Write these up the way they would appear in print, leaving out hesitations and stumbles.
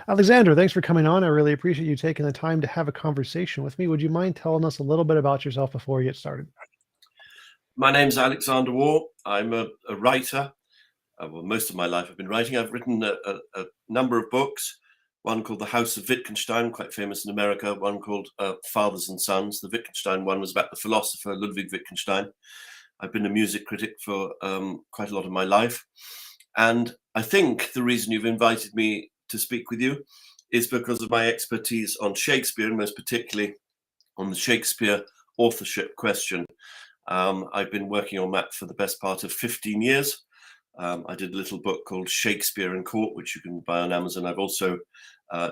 Alexander, thanks for coming on. I really appreciate you taking the time to have a conversation with me. Would you mind telling us a little bit about yourself before we get started? My name's Alexander Waugh. I'm a writer. Well, most of my life I've been writing. I've written a number of books, one called The House of Wittgenstein, quite famous in America, one called Fathers and Sons. The Wittgenstein one was about the philosopher Ludwig Wittgenstein. I've been a music critic for quite a lot of my life. And I think the reason you've invited me to speak with you is because of my expertise on Shakespeare, and most particularly on the Shakespeare authorship question. I've been working on that for the best part of 15 years. I did a little book called Shakespeare in Court, which you can buy on Amazon. I've also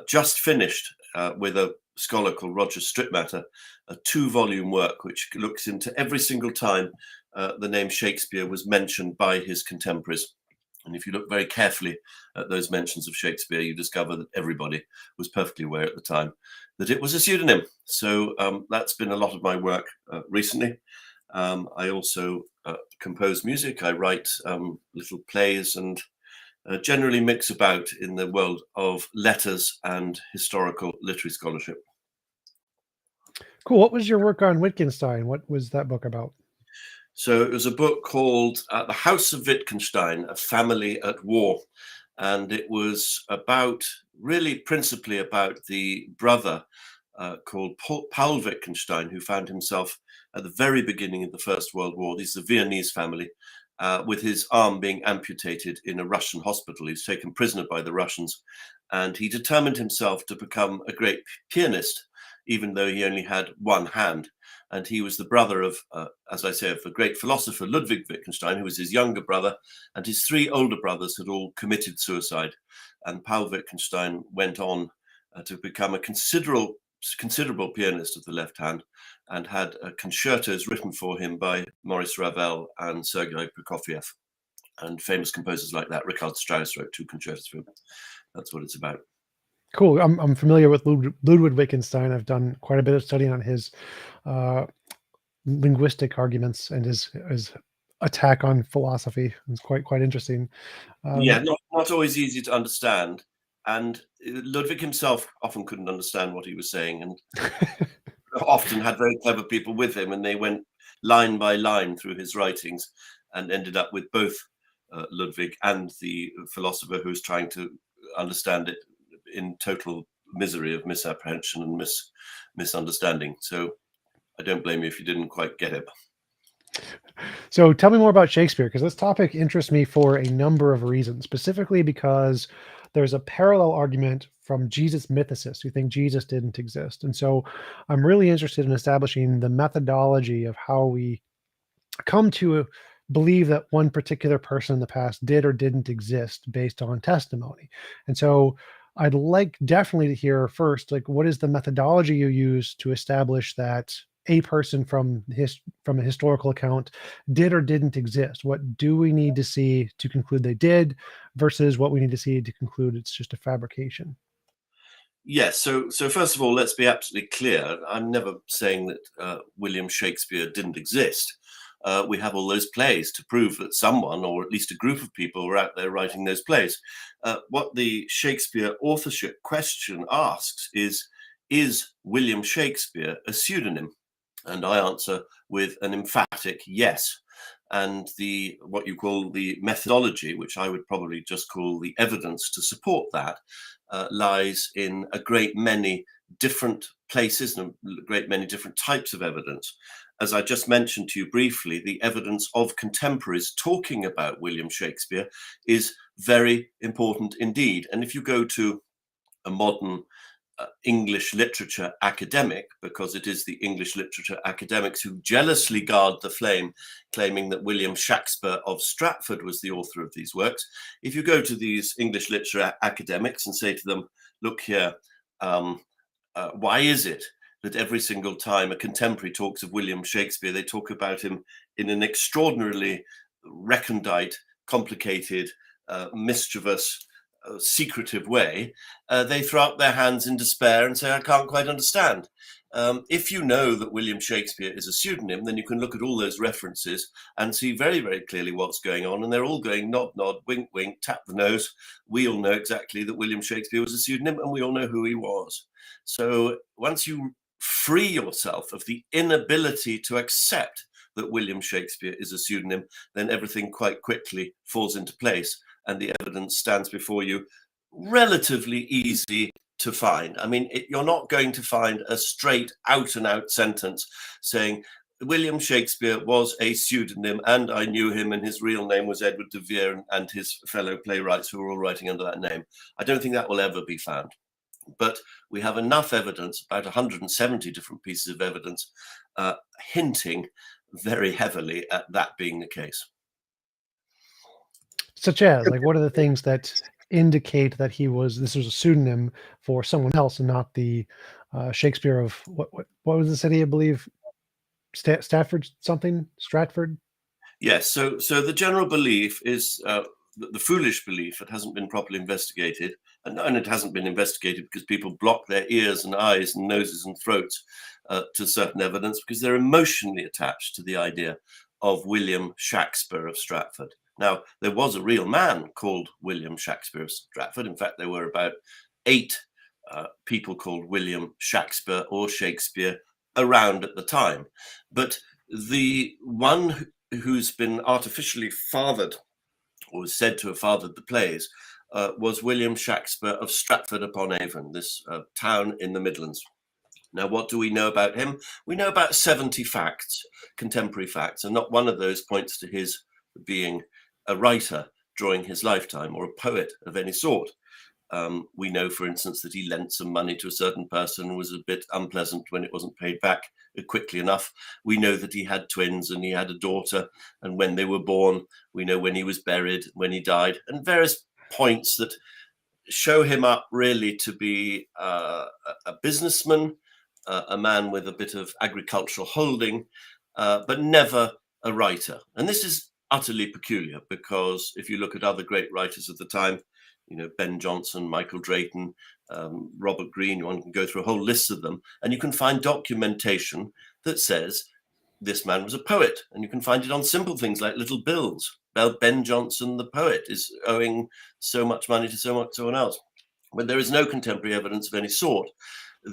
just finished with a scholar called Roger Strittmatter, a 2-volume work which looks into every single time the name Shakespeare was mentioned by his contemporaries. And if you look very carefully at those mentions of Shakespeare, you discover that everybody was perfectly aware at the time that it was a pseudonym. So that's been a lot of my work recently. I also compose music. I write little plays and generally mix about in the world of letters and historical literary scholarship. Cool. What was your work on Wittgenstein? What was that book about? So it was a book called The House of Wittgenstein, A Family at War. And it was about, really principally about the brother called Paul Wittgenstein, who found himself at the very beginning of the First World War. This is a Viennese family, with his arm being amputated in a Russian hospital. He was taken prisoner by the Russians, and he determined himself to become a great pianist, even though he only had one hand. And he was the brother of, as I say, of the great philosopher Ludwig Wittgenstein, who was his younger brother, and his 3 older brothers had all committed suicide. And Paul Wittgenstein went on to become a considerable pianist of the left hand, and had concertos written for him by Maurice Ravel and Sergei Prokofiev, and famous composers like that. Richard Strauss wrote 2 concertos for him. That's what it's about. Cool. I'm familiar with Ludwig Wittgenstein. I've done quite a bit of studying on his linguistic arguments and his attack on philosophy. It's quite interesting. Yeah, not always easy to understand. And Ludwig himself often couldn't understand what he was saying, and often had very clever people with him, and they went line by line through his writings and ended up with both Ludwig and the philosopher who was trying to understand it in total misery of misapprehension and misunderstanding. So I don't blame you if you didn't quite get it. So tell me more about Shakespeare, because this topic interests me for a number of reasons, specifically because there's a parallel argument from Jesus mythicists who think Jesus didn't exist. And so I'm really interested in establishing the methodology of how we come to believe that one particular person in the past did or didn't exist based on testimony. And so I'd like definitely to hear first, like, what is the methodology you use to establish that a person from a historical account did or didn't exist? What do we need to see to conclude they did versus what we need to see to conclude it's just a fabrication? Yes. So first of all, let's be absolutely clear. I'm never saying that William Shakespeare didn't exist. We have all those plays to prove that someone, or at least a group of people, were out there writing those plays. What the Shakespeare authorship question asks is William Shakespeare a pseudonym? And I answer with an emphatic yes. And what you call the methodology, which I would probably just call the evidence to support that, lies in a great many different places and a great many different types of evidence. As I just mentioned to you briefly, the evidence of contemporaries talking about William Shakespeare is very important indeed. And if you go to a modern English literature academic, because it is the English literature academics who jealously guard the flame, claiming that William Shakespeare of Stratford was the author of these works. If you go to these English literature academics and say to them, look here, why is it that every single time a contemporary talks of William Shakespeare, they talk about him in an extraordinarily recondite, complicated, mischievous, secretive way, they throw up their hands in despair and say, I can't quite understand. If you know that William Shakespeare is a pseudonym, then you can look at all those references and see very, very clearly what's going on. And they're all going nod, nod, wink, wink, tap the nose. We all know exactly that William Shakespeare was a pseudonym, and we all know who he was. So once you free yourself of the inability to accept that William Shakespeare is a pseudonym, then everything quite quickly falls into place, and the evidence stands before you relatively easy to find. I mean, you're not going to find a straight out and out sentence saying William Shakespeare was a pseudonym and I knew him and his real name was Edward de Vere and his fellow playwrights who were all writing under that name. I don't think that will ever be found. But we have enough evidence, about 170 different pieces of evidence, hinting very heavily at that being the case. Such as, like, what are the things that indicate that this was a pseudonym for someone else and not the Shakespeare of what was the city, I believe, Stratford. Yes. So the general belief is the foolish belief. It hasn't been properly investigated, and it hasn't been investigated because people block their ears and eyes and noses and throats to certain evidence because they're emotionally attached to the idea of William Shakespeare of Stratford. Now, there was a real man called William Shakespeare of Stratford. In fact, there were about 8 people called William Shakespeare or Shakespeare around at the time. But the one who's been artificially fathered, or is said to have fathered the plays, was William Shakespeare of Stratford upon Avon, this town in the Midlands. Now, what do we know about him? We know about 70 facts, contemporary facts, and not one of those points to his being a writer during his lifetime or a poet of any sort. We know, for instance, that he lent some money to a certain person and was a bit unpleasant when it wasn't paid back quickly enough. We know that he had twins and he had a daughter, and when they were born, we know when he was buried, when he died, and various points that show him up really to be a businessman, a man with a bit of agricultural holding, but never a writer. And this is utterly peculiar because if you look at other great writers of the time, you know, Ben Jonson, Michael Drayton, Robert Greene, one can go through a whole list of them, and you can find documentation that says this man was a poet, and you can find it on simple things like little bills. Ben Jonson, the poet, is owing so much money to someone else. But there is no contemporary evidence of any sort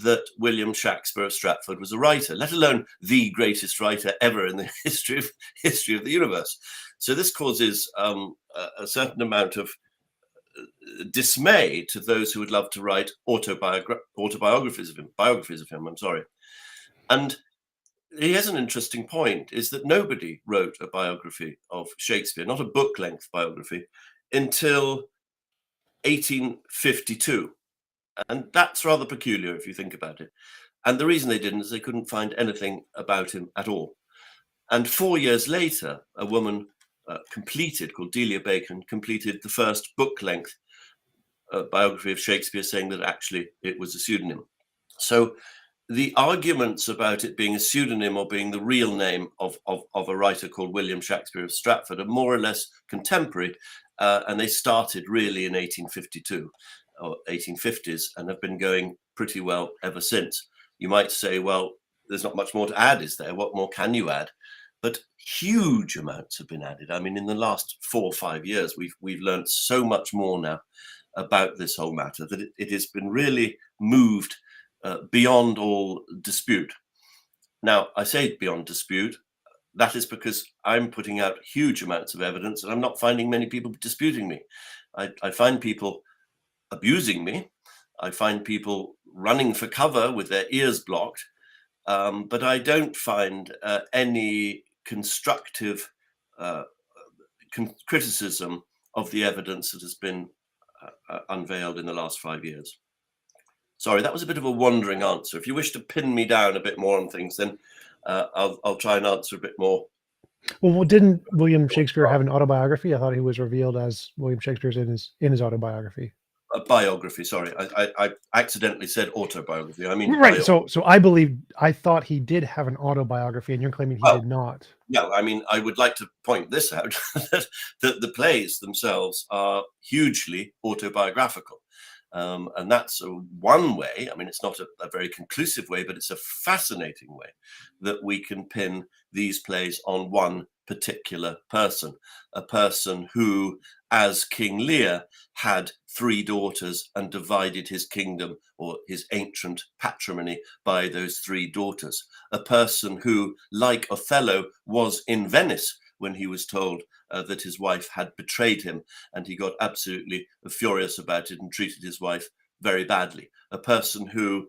that William Shakespeare of Stratford was a writer, let alone the greatest writer ever in the history of the universe. So this causes a certain amount of dismay to those who would love to write biographies of him. I'm sorry. And he has an interesting point, is that nobody wrote a biography of Shakespeare, not a book-length biography, until 1852. And that's rather peculiar if you think about it. And the reason they didn't is they couldn't find anything about him at all. And 4 years later, a woman called Delia Bacon, completed the first book-length biography of Shakespeare, saying that actually it was a pseudonym. So the arguments about it being a pseudonym or being the real name of a writer called William Shakespeare of Stratford are more or less contemporary, and they started really in 1852 or 1850s and have been going pretty well ever since. You might say, well, there's not much more to add, is there? What more can you add? But huge amounts have been added. I mean, in the last 4 or 5 years, we've learned so much more now about this whole matter that it has been really moved beyond all dispute. Now, I say beyond dispute. That is because I'm putting out huge amounts of evidence and I'm not finding many people disputing me. I find people abusing me. I find people running for cover with their ears blocked. But I don't find any constructive criticism of the evidence that has been unveiled in the last 5 years. Sorry, that was a bit of a wandering answer. If you wish to pin me down a bit more on things, then I'll try and answer a bit more. Well, didn't William Shakespeare have an autobiography? I thought he was revealed as William Shakespeare's in his autobiography. A biography, sorry. I accidentally said autobiography. I mean, right. So I thought he did have an autobiography, and you're claiming he did not. No, I mean, I would like to point this out, that the plays themselves are hugely autobiographical. And that's one way. I mean, it's not a very conclusive way, but it's a fascinating way that we can pin these plays on one particular person, a person who, as King Lear, had 3 daughters and divided his kingdom or his ancient patrimony by those 3 daughters, a person who, like Othello, was in Venice when he was told that his wife had betrayed him, and he got absolutely furious about it and treated his wife very badly. A person who,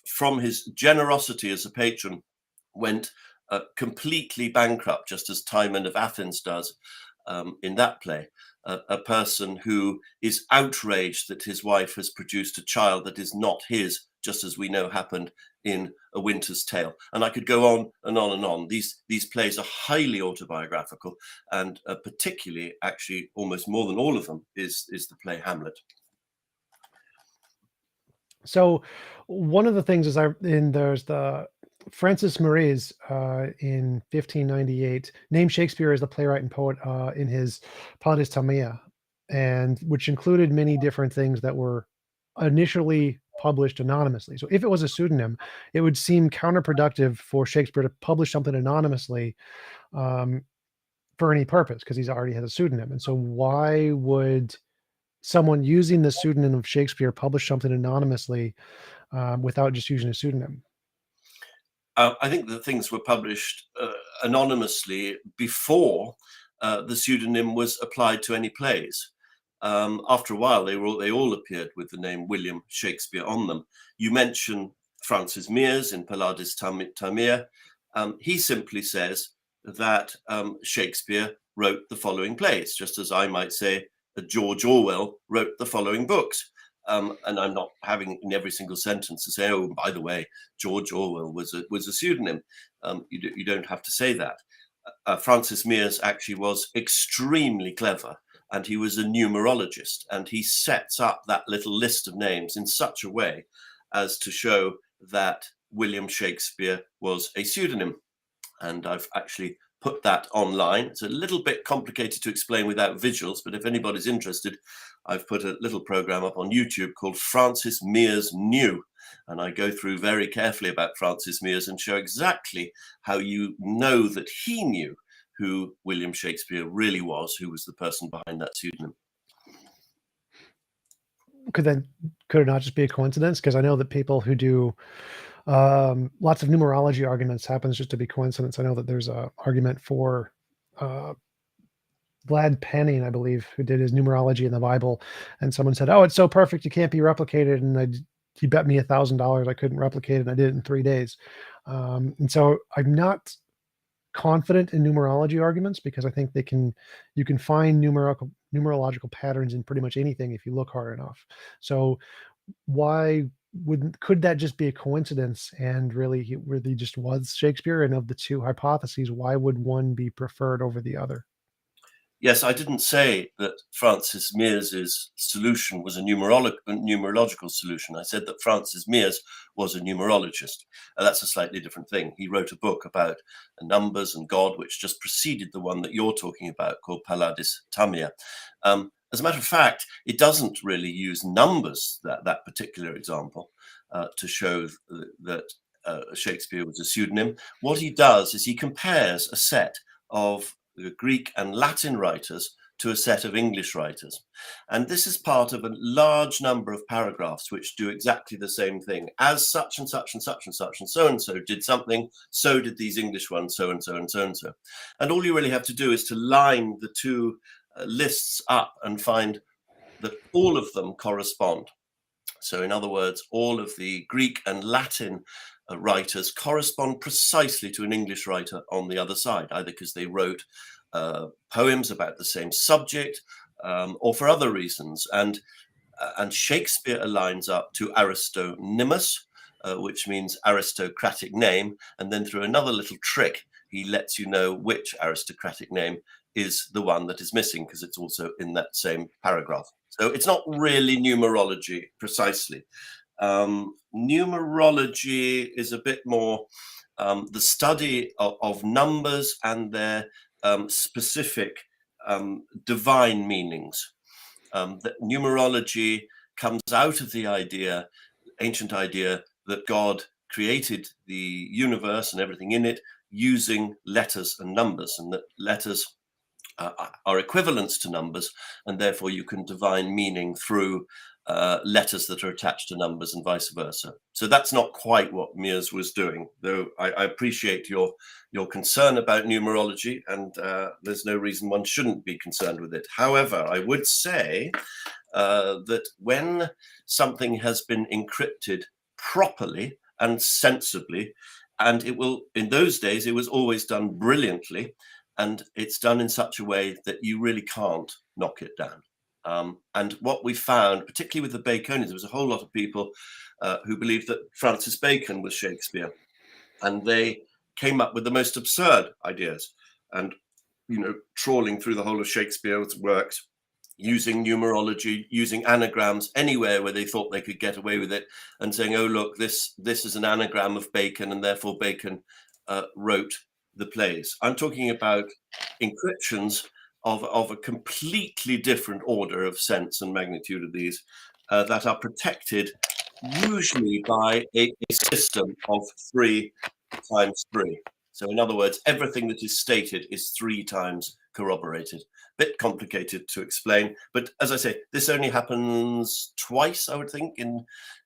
from his generosity as a patron, went completely bankrupt, just as Timon of Athens does in that play. A person who is outraged that his wife has produced a child that is not his, just as we know happened in A Winter's Tale. And I could go on and on and on. These plays are highly autobiographical, and particularly, actually, almost more than all of them is the play Hamlet. So one of the things is there's the Francis Maurice in 1598 named Shakespeare as the playwright and poet in his Palladis Tamia, and which included many different things that were initially published anonymously. So if it was a pseudonym, it would seem counterproductive for Shakespeare to publish something anonymously for any purpose, because he's already had a pseudonym. And so why would someone using the pseudonym of Shakespeare publish something anonymously without just using a pseudonym? I think that things were published anonymously before the pseudonym was applied to any plays. After a while, they all appeared with the name William Shakespeare on them. You mention Francis Mears in Palladis Tamia. He simply says that Shakespeare wrote the following plays, just as I might say that George Orwell wrote the following books. And I'm not having in every single sentence to say, oh, by the way, George Orwell was a pseudonym. You don't have to say that. Francis Mears actually was extremely clever, and he was a numerologist, and he sets up that little list of names in such a way as to show that William Shakespeare was a pseudonym. And I've actually put that online. It's a little bit complicated to explain without visuals, but if anybody's interested, I've put a little program up on YouTube called Francis Mears Knew, and I go through very carefully about Francis Mears and show exactly how you know that he knew who William Shakespeare really was, who was the person behind that pseudonym. Could it not just be a coincidence? Because I know that people who do lots of numerology arguments happens just to be coincidence. I know that there's a argument for Vlad Penning, I believe, who did his numerology in the Bible, and someone said, "Oh, it's so perfect, it can't be replicated." And he bet me $1,000 I couldn't replicate it, and I did it in 3 days. And so I'm not confident in numerology arguments, because I think you can find numerological patterns in pretty much anything if you look hard enough. So why could that just be a coincidence, and really he really just was Shakespeare? And of the 2 hypotheses, why would one be preferred over the other? Yes, I didn't say that Francis Mears's solution was a numerological solution. I said that Francis Mears was a numerologist. That's a slightly different thing. He wrote a book about numbers and God, which just preceded the one that you're talking about, called Palladis Tamia. As a matter of fact, it doesn't really use numbers, that particular example, to show that Shakespeare was a pseudonym. What he does is he compares a set of the Greek and Latin writers to a set of English writers. And this is part of a large number of paragraphs which do exactly the same thing. As such and such and such and such and so did something, so did these English ones, so and so and so and so. And all you really have to do is to line the 2 lists up and find that all of them correspond. So in other words, all of the Greek and Latin writers correspond precisely to an English writer on the other side, either because they wrote poems about the same subject or for other reasons. And Shakespeare aligns up to Aristonymus, which means aristocratic name. And then through another little trick, he lets you know which aristocratic name is the one that is missing, because it's also in that same paragraph. So it's not really numerology precisely. Numerology is a bit more the study of numbers and their specific divine meanings. That numerology comes out of the ancient idea that God created the universe and everything in it using letters and numbers, and that letters are equivalents to numbers, and therefore you can divine meaning through letters that are attached to numbers and vice versa. So that's not quite what Mears was doing, though I appreciate your concern about numerology, and there's no reason one shouldn't be concerned with it. However, I would say that when something has been encrypted properly and sensibly, and it will, in those days, it was always done brilliantly, and it's done in such a way that you really can't knock it down. And what we found, particularly with the Baconians, there was a whole lot of people who believed that Francis Bacon was Shakespeare, and they came up with the most absurd ideas, and trawling through the whole of Shakespeare's works, using numerology, using anagrams anywhere where they thought they could get away with it, and saying, oh look, this is an anagram of Bacon, and therefore Bacon wrote the plays. I'm talking about encryptions of a completely different order of sense and magnitude of these that are protected usually by a system of 3 times 3. So in other words, everything that is stated is 3 times corroborated. Bit complicated to explain, but as I say, this only happens twice, I would think, in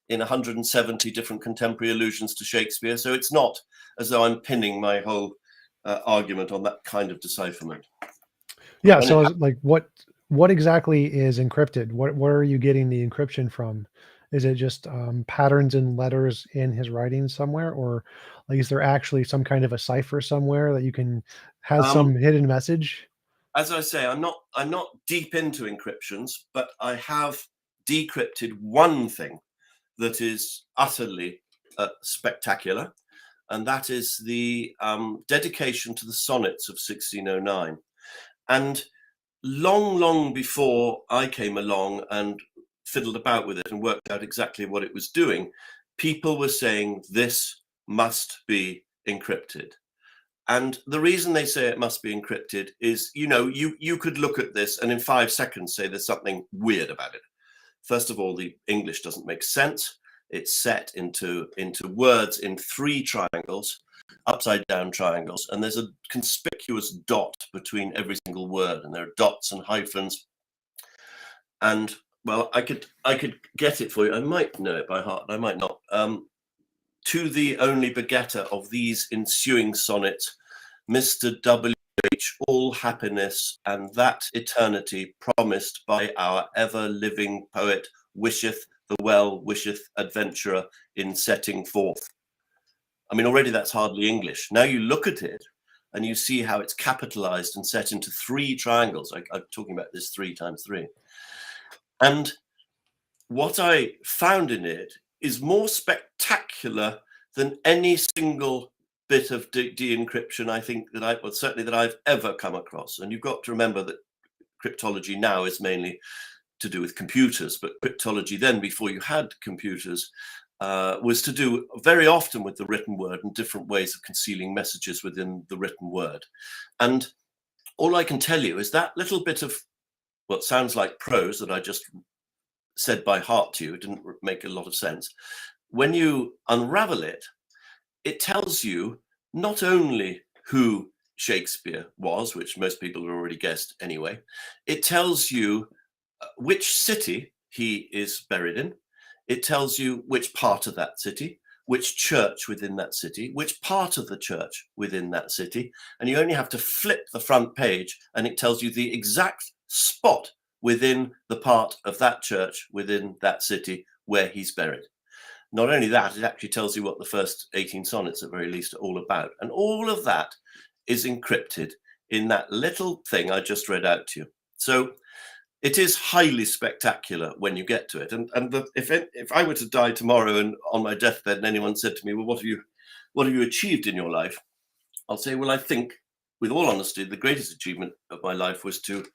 170 different contemporary allusions to Shakespeare. So it's not as though I'm pinning my whole argument on that kind of decipherment. Yeah. So like, what exactly is encrypted? Where are you getting the encryption from? Is it just patterns in letters in his writing somewhere, or like is there actually some kind of a cipher somewhere that you can has some hidden message? As I say, I'm not deep into encryptions, but I have decrypted one thing that is utterly spectacular, and that is the dedication to the sonnets of 1609. And long before I came along and fiddled about with it and worked out exactly what it was doing, people were saying this must be encrypted. And the reason they say it must be encrypted is, you could look at this and in 5 seconds say there's something weird about it. First of all, the English doesn't make sense. It's set into words in 3 triangles, upside down triangles, and there's a conspicuous dot between every single word, and there are dots and hyphens. And well, I could get it for you. I might know it by heart, I might not. To the only begetter of these ensuing sonnets, Mr. W.H., all happiness and that eternity promised by our ever-living poet wisheth the well-wisheth adventurer in setting forth. I mean, already that's hardly English. Now you look at it and you see how it's capitalized and set into 3 triangles. I'm talking about this 3 times 3. And what I found in it is more spectacular than any single bit of de-encryption I think that I've ever come across. And you've got to remember that cryptology now is mainly to do with computers, but cryptology then, before you had computers, was to do very often with the written word and different ways of concealing messages within the written word. And all I can tell you is that little bit of what sounds like prose that I just said by heart to you, it didn't make a lot of sense. When you unravel it, it tells you not only who Shakespeare was, which most people have already guessed anyway, it tells you which city he is buried in. It tells you which part of that city, which church within that city, which part of the church within that city. And you only have to flip the front page and it tells you the exact spot within the part of that church within that city where he's buried. Not only that, it actually tells you what the first 18 sonnets at very least are all about. And all of that is encrypted in that little thing I just read out to you. So it is highly spectacular when you get to it. And if I were to die tomorrow and on my deathbed and anyone said to me, well, what have you achieved in your life? I'll say, well, I think, with all honesty, the greatest achievement of my life was to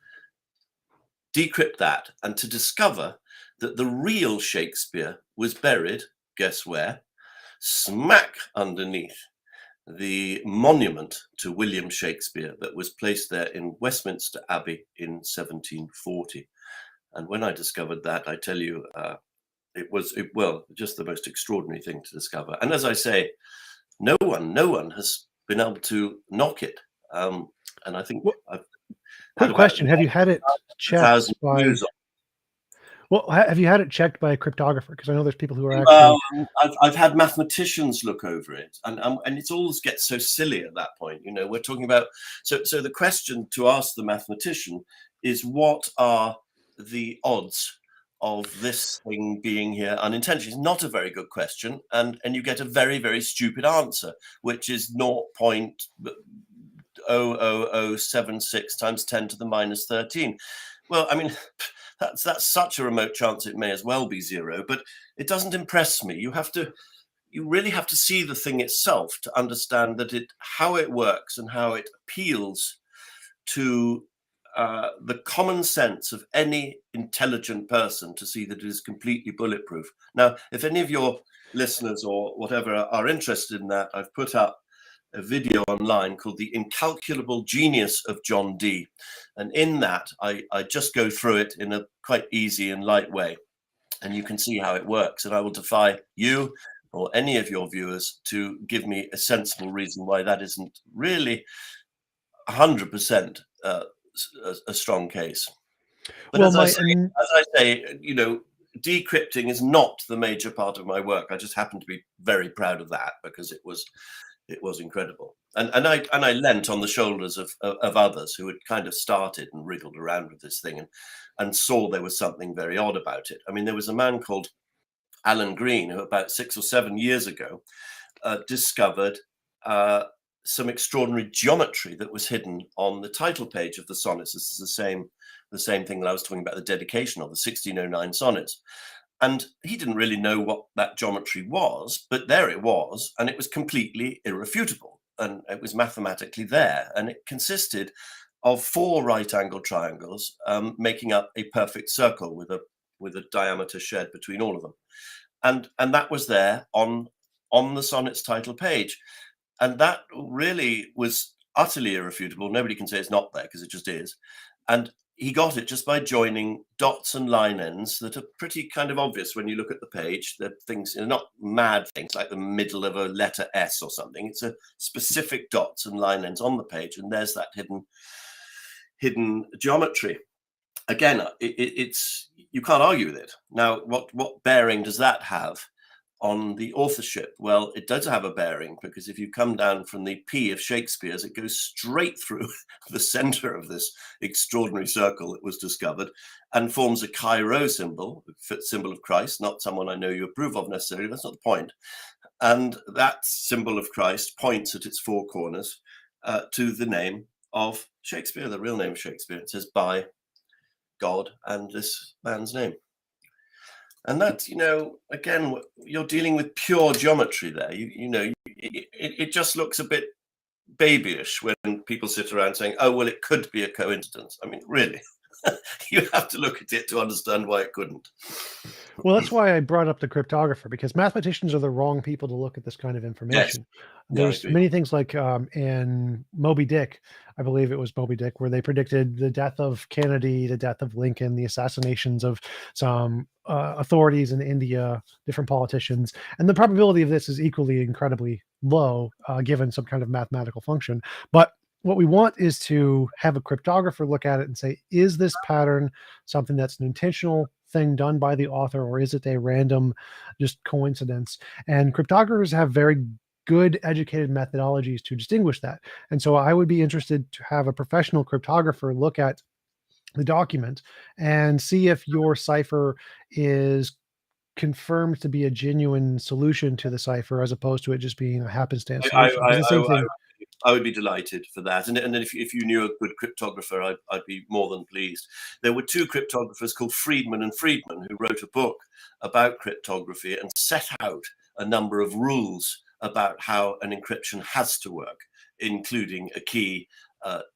decrypt that and to discover that the real Shakespeare was buried, guess where? Smack underneath the monument to William Shakespeare that was placed there in Westminster Abbey in 1740. And when I discovered that, I tell you, it was just the most extraordinary thing to discover. And as I say, no one has been able to knock it. And I think Well, I've had quick about question: have you had it 1,000 checked by? views on. Well, have you had it checked by a cryptographer? Because I know there's people who are Well, actually. I've had mathematicians look over it, and it always gets so silly at that point. You know, we're talking about so the question to ask the mathematician is, what are the odds of this thing being here unintentionally? It's not a very good question, and you get a very, very stupid answer, which is 0.00076 times 10 to the minus 13. Well, I mean, that's such a remote chance it may as well be zero, but it doesn't impress me. You really have to see the thing itself to understand that how it works and how it appeals to the common sense of any intelligent person, to see that it is completely bulletproof. Now, if any of your listeners or whatever are interested in that, I've put up a video online called The Incalculable Genius of John Dee. And in that, I just go through it in a quite easy and light way. And you can see how it works. And I will defy you or any of your viewers to give me a sensible reason why that isn't really 100% a strong case. But Well, as I say, you know, decrypting is not the major part of my work. I just happen to be very proud of that because it was incredible. And I leant on the shoulders of others who had kind of started and wriggled around with this thing and saw there was something very odd about it. I mean, there was a man called Alan Green who about 6 or 7 years ago discovered some extraordinary geometry that was hidden on the title page of the sonnets. This is the same thing that I was talking about, the dedication of the 1609 sonnets. And he didn't really know what that geometry was, but there it was, and it was completely irrefutable, and it was mathematically there, and it consisted of 4 right-angled triangles making up a perfect circle with a diameter shed between all of them, and that was there on the sonnet's title page, and that really was utterly irrefutable. Nobody can say it's not there because it just is, and he got it just by joining dots and line ends that are pretty kind of obvious when you look at the page. They're things, not mad things like the middle of a letter S or something. It's a specific dots and line ends on the page, and there's that hidden geometry. Again, it's you can't argue with it. Now, what bearing does that have on the authorship? Well, it does have a bearing, because if you come down from the P of Shakespeare's, it goes straight through the center of this extraordinary circle that was discovered and forms a Chi-Rho symbol of Christ, not someone I know you approve of necessarily. That's not the point. And that symbol of Christ points at its 4 corners to the name of Shakespeare, the real name of Shakespeare. It says, by God and this man's name. And that, again, you're dealing with pure geometry there. It just looks a bit babyish when people sit around saying, oh, well, it could be a coincidence. I mean, really, you have to look at it to understand why it couldn't. Well, that's why I brought up the cryptographer, because mathematicians are the wrong people to look at this kind of information. Yes. There's many things like in Moby Dick, I believe it was Moby Dick, where they predicted the death of Kennedy, the death of Lincoln, the assassinations of some authorities in India, different politicians. And the probability of this is equally incredibly low, given some kind of mathematical function. But what we want is to have a cryptographer look at it and say, is this pattern something that's an intentional thing done by the author, or is it a random just coincidence? And cryptographers have very good educated methodologies to distinguish that. And so I would be interested to have a professional cryptographer look at the document and see if your cipher is confirmed to be a genuine solution to the cipher, as opposed to it just being a happenstance solution. The same thing. I would be delighted for that. And then if you knew a good cryptographer, I'd be more than pleased. There were 2 cryptographers called Friedman and Friedman who wrote a book about cryptography and set out a number of rules about how an encryption has to work, including a key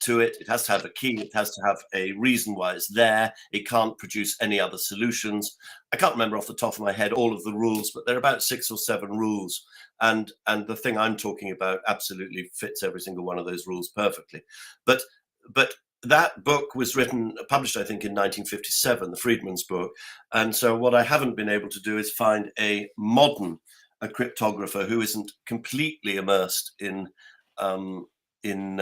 to it. It has to have a key. It has to have a reason why it's there. It can't produce any other solutions. I can't remember off the top of my head all of the rules, but there are about 6 or 7 rules. And the thing I'm talking about absolutely fits every single one of those rules perfectly. But that book was published, I think, in 1957, the Freedman's book. And so what I haven't been able to do is find a modern cryptographer who isn't completely immersed um, in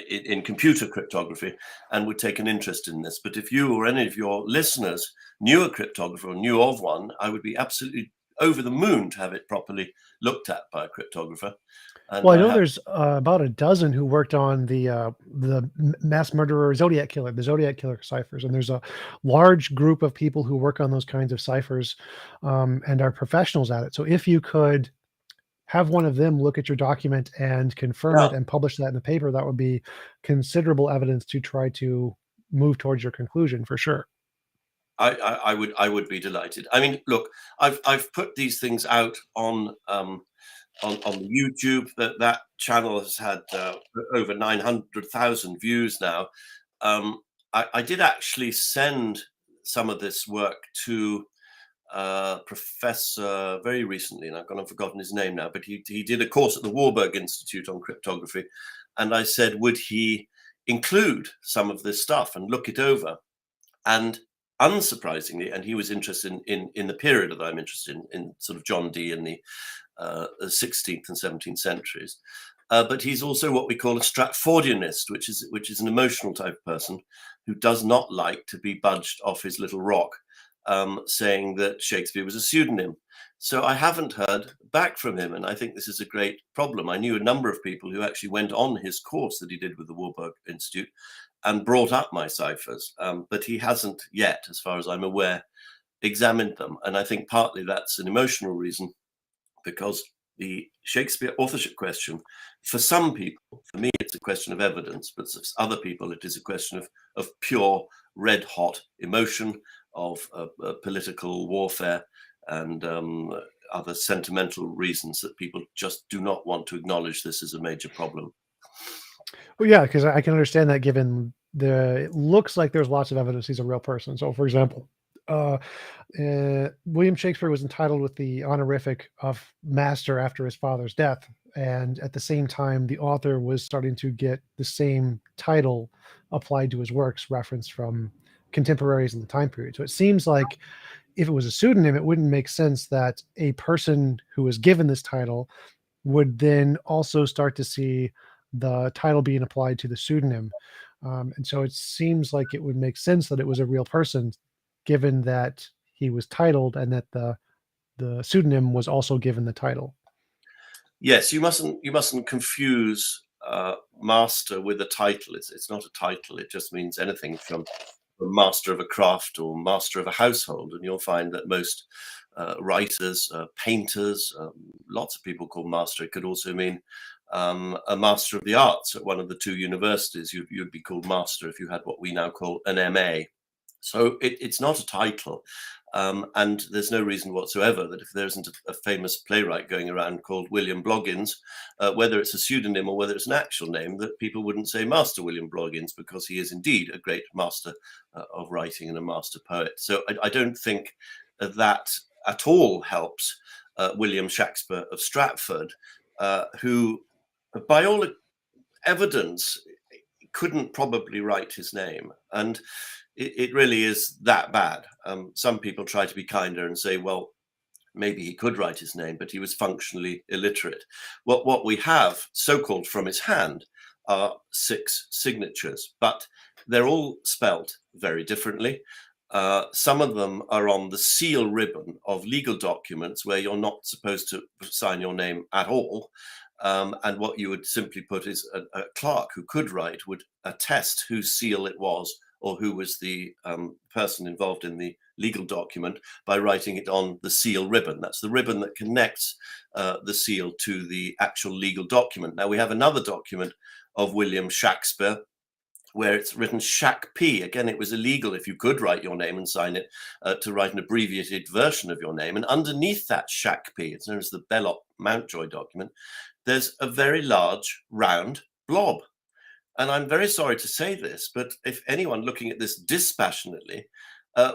in computer cryptography and would take an interest in this. But if you or any of your listeners knew a cryptographer or knew of one, I would be absolutely over the moon to have it properly looked at by a cryptographer. And Well, I I know have, there's about a dozen who worked on the mass murderer Zodiac killer, the Zodiac killer ciphers, and there's a large group of people who work on those kinds of ciphers, and are professionals at it. So if you could have one of them look at your document and confirm yeah, it and publish that in the paper, that would be considerable evidence to try to move towards your conclusion for sure. I would be delighted. I mean, look, I've put these things out on YouTube. That channel has had over 900,000 views now. I did actually send some of this work to professor very recently, and I've forgotten his name now, but he did a course at the Warburg Institute on cryptography, and I said, would he include some of this stuff and look it over? And unsurprisingly, and he was interested in the period that I'm interested in sort of John Dee in the 16th and 17th centuries. But he's also what we call a Stratfordianist, which is an emotional type of person who does not like to be budged off his little rock, saying that Shakespeare was a pseudonym. So I haven't heard back from him, and I think this is a great problem. I knew a number of people who actually went on his course that he did with the Warburg Institute and brought up my ciphers, but he hasn't yet, as far as I'm aware, examined them. And I think partly that's an emotional reason, because the Shakespeare authorship question, for some people, for me, it's a question of evidence, but for other people, it is a question of pure red hot emotion, of political warfare, and other sentimental reasons that people just do not want to acknowledge this as a major problem. Well, yeah, because I can understand that given it looks like there's lots of evidence he's a real person. So, for example, uh, William Shakespeare was entitled with the honorific of master after his father's death, and at the same time, the author was starting to get the same title applied to his works, referenced from contemporaries in the time period. So it seems like if it was a pseudonym, it wouldn't make sense that a person who was given this title would then also start to see the title being applied to the pseudonym. And so it seems like it would make sense that it was a real person, given that he was titled and that the pseudonym was also given the title. Yes, you mustn't confuse master with a title. It's not a title. It just means anything from master of a craft or master of a household. And you'll find that most writers, painters, lots of people call master. It could also mean a master of the arts at one of the two universities. You'd be called master if you had what we now call an MA. So it's not a title. And there's no reason whatsoever that if there isn't a famous playwright going around called William Bloggins, whether it's a pseudonym or whether it's an actual name, that people wouldn't say Master William Bloggins, because he is indeed a great master of writing and a master poet. So I don't think that at all helps William Shakespeare of Stratford, who, by all evidence, couldn't probably write his name. And it really is that bad. Some people try to be kinder and say, well, maybe he could write his name, but he was functionally illiterate. What we have, so-called from his hand, are 6 signatures, but they're all spelt very differently. Some of them are on the seal ribbon of legal documents where you're not supposed to sign your name at all. And what you would simply put is a clerk who could write would attest whose seal it was, or who was the person involved in the legal document, by writing it on the seal ribbon. That's the ribbon that connects the seal to the actual legal document. Now, we have another document of William Shakespeare where it's written Shak P. Again, it was illegal, if you could write your name and sign it, to write an abbreviated version of your name. And underneath that Shak P, it's known as the Belloc Mountjoy document, there's a very large round blob. And I'm very sorry to say this, but if anyone looking at this dispassionately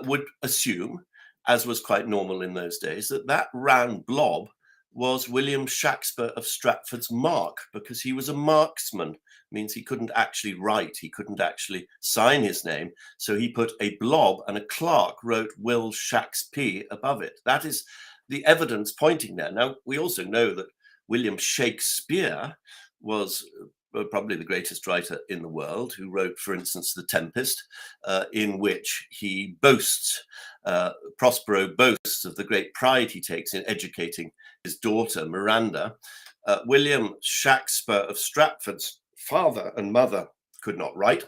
would assume, as was quite normal in those days, that that round blob was William Shakespeare of Stratford's mark, because he was a marksman means he couldn't actually write. He couldn't actually sign his name. So he put a blob, and a clerk wrote Will Shakespeare above it. That is the evidence pointing there. Now, we also know that William Shakespeare was probably the greatest writer in the world, who wrote, for instance, The Tempest, in which he boasts, Prospero boasts of the great pride he takes in educating his daughter, Miranda. William Shakespeare of Stratford's father and mother could not write.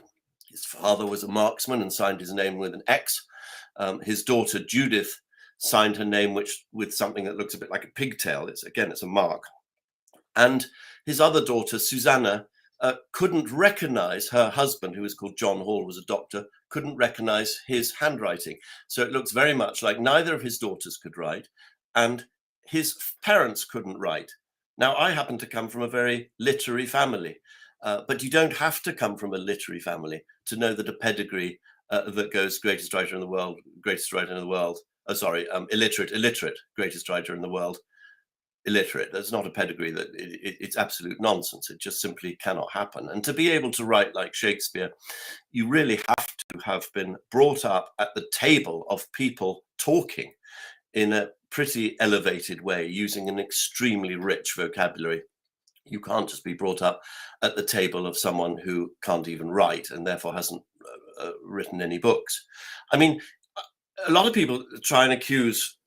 His father was a marksman and signed his name with an X. His daughter, Judith, signed her name with something that looks a bit like a pigtail. It's a mark. And his other daughter, Susanna, couldn't recognize her husband, who was called John Hall, was a doctor, couldn't recognize his handwriting. So it looks very much like neither of his daughters could write, and his parents couldn't write. Now, I happen to come from a very literary family, but you don't have to come from a literary family to know that a pedigree that goes greatest writer in the world, illiterate, greatest writer in the world, illiterate. There's not a pedigree. That it's absolute nonsense. It just simply cannot happen. And to be able to write like Shakespeare, you really have to have been brought up at the table of people talking in a pretty elevated way, using an extremely rich vocabulary. You can't just be brought up at the table of someone who can't even write and therefore hasn't written any books. I mean, a lot of people try and accuse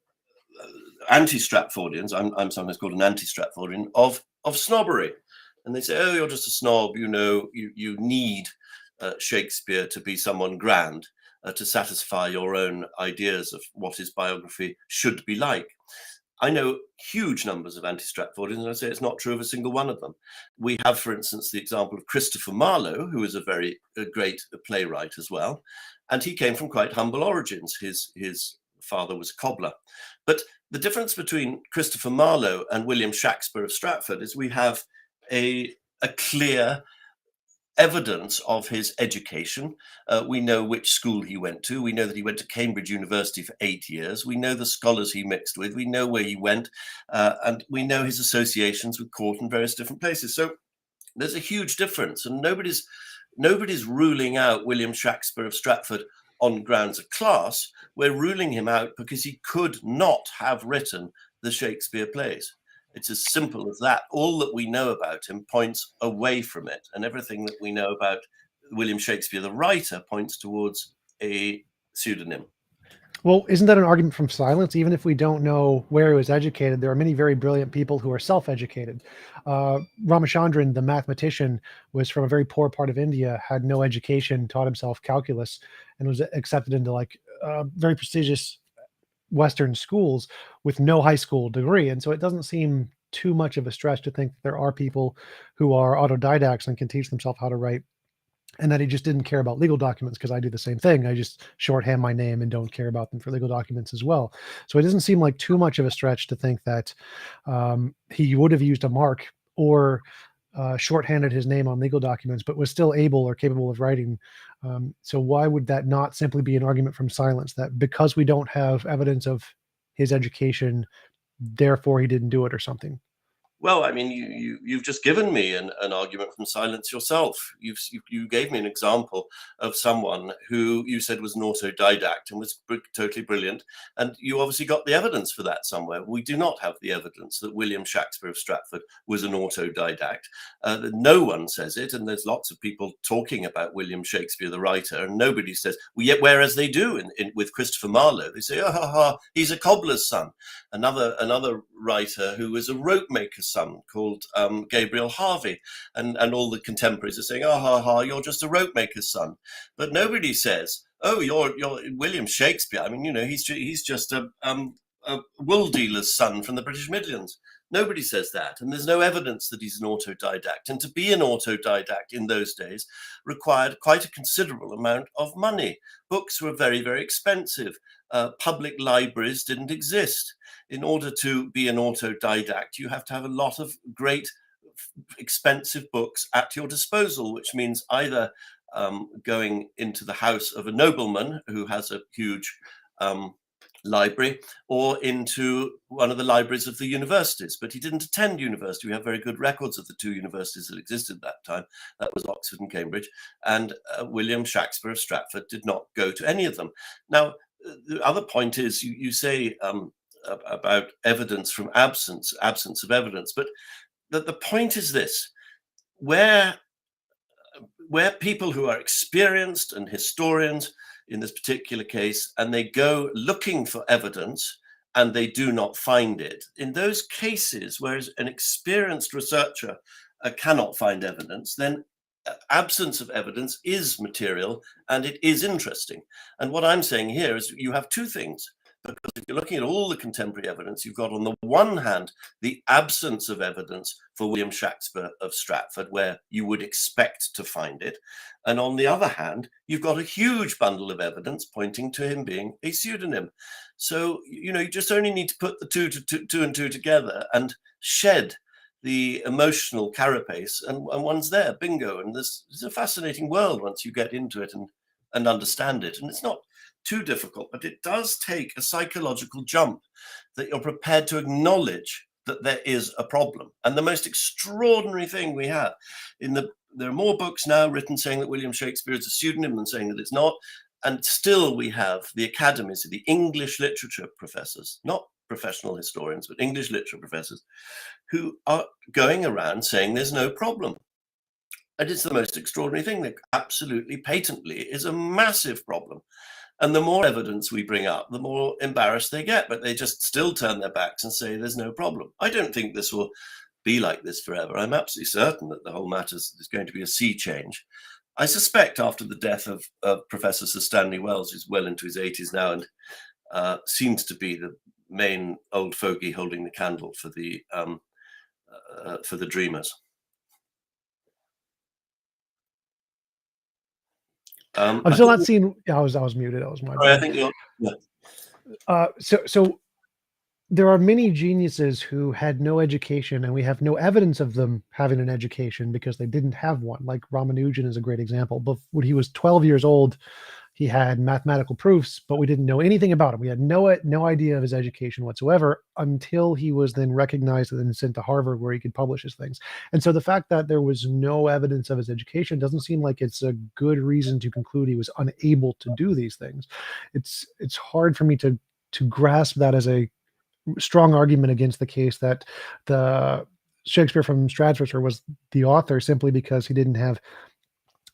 anti-Stratfordians, I'm sometimes called an anti-Stratfordian, of snobbery. And they say, oh, you're just a snob, you need Shakespeare to be someone grand, to satisfy your own ideas of what his biography should be like. I know huge numbers of anti-Stratfordians, and I say it's not true of a single one of them. We have, for instance, the example of Christopher Marlowe, who is a very great playwright as well, and he came from quite humble origins. His father was a cobbler. But the difference between Christopher Marlowe and William Shakespeare of Stratford is we have a clear evidence of his education. We know which school he went to. We know that he went to Cambridge University for 8 years. We know the scholars he mixed with. We know where he went, and we know his associations with court in various different places. So there's a huge difference, and nobody's ruling out William Shakespeare of Stratford on grounds of class. We're ruling him out because he could not have written the Shakespeare plays. It's as simple as that. All that we know about him points away from it, and everything that we know about William Shakespeare, the writer, points towards a pseudonym. Well, isn't that an argument from silence? Even if we don't know where he was educated, there are many very brilliant people who are self-educated. Ramachandran, the mathematician, was from a very poor part of India, had no education, taught himself calculus, and was accepted into very prestigious Western schools with no high school degree. And so it doesn't seem too much of a stretch to think that there are people who are autodidacts and can teach themselves how to write, and that he just didn't care about legal documents, because I do the same thing. I just shorthand my name and don't care about them for legal documents as well. So it doesn't seem like too much of a stretch to think that he would have used a mark or shorthanded his name on legal documents, but was still able or capable of writing. So why would that not simply be an argument from silence, that because we don't have evidence of his education, therefore he didn't do it or something? Well, I mean, you've just given me an argument from silence yourself. You gave me an example of someone who you said was an autodidact and was totally brilliant, and you obviously got the evidence for that somewhere. We do not have the evidence that William Shakespeare of Stratford was an autodidact. No one says it, and there's lots of people talking about William Shakespeare, the writer, and nobody says. Well, yet, whereas they do with Christopher Marlowe, they say, "Oh, he's a cobbler's son." Another writer who was a rope maker's son called Gabriel Harvey, and all the contemporaries are saying, you're just a rope maker's son. But nobody says, oh, you're William Shakespeare. I mean, he's just a wool dealer's son from the British Midlands. Nobody says that, and there's no evidence that he's an autodidact. And to be an autodidact in those days required quite a considerable amount of money. Books were very, very expensive. Public libraries didn't exist. In order to be an autodidact, you have to have a lot of great, expensive books at your disposal, which means either going into the house of a nobleman who has a huge library or into one of the libraries of the universities, but he didn't attend university. We have very good records of the two universities that existed at that time. That was Oxford and Cambridge, and William Shakespeare of Stratford did not go to any of them. Now, the other point is you say about evidence from absence of evidence, but the point is this: where people who are experienced and historians in this particular case, and they go looking for evidence and they do not find it. In those cases, whereas an experienced researcher cannot find evidence, then absence of evidence is material and it is interesting. And what I'm saying here is you have two things. Because if you're looking at all the contemporary evidence, you've got on the one hand the absence of evidence for William Shakespeare of Stratford, where you would expect to find it. And on the other hand, you've got a huge bundle of evidence pointing to him being a pseudonym. So, you just only need to put the two and two together and shed the emotional carapace, and one's there, bingo. And this is a fascinating world once you get into it and understand it. And it's not too difficult, but it does take a psychological jump that you're prepared to acknowledge that there is a problem. And the most extraordinary thing we have there are more books now written saying that William Shakespeare is a pseudonym than saying that it's not. And still we have the academies, the English literature professors, not professional historians, but English literature professors, who are going around saying there's no problem. And it's the most extraordinary thing that absolutely patently is a massive problem. And the more evidence we bring up, the more embarrassed they get, but they just still turn their backs and say there's no problem. I don't think this will be like this forever. I'm absolutely certain that the whole matter is going to be a sea change. I suspect after the death of Professor Sir Stanley Wells, who's well into his 80s now and seems to be the main old fogey holding the candle for the dreamers. I'm still not seeing. I was muted. I was my. I think you're. Yeah. So there are many geniuses who had no education, and we have no evidence of them having an education because they didn't have one. Like Ramanujan is a great example. But when he was 12 years old, he had mathematical proofs, but we didn't know anything about him. We had no idea of his education whatsoever until he was then recognized and then sent to Harvard, where he could publish his things. And so the fact that there was no evidence of his education doesn't seem like it's a good reason to conclude he was unable to do these things. It's hard for me to grasp that as a strong argument against the case that the Shakespeare from Stratford was the author simply because he didn't have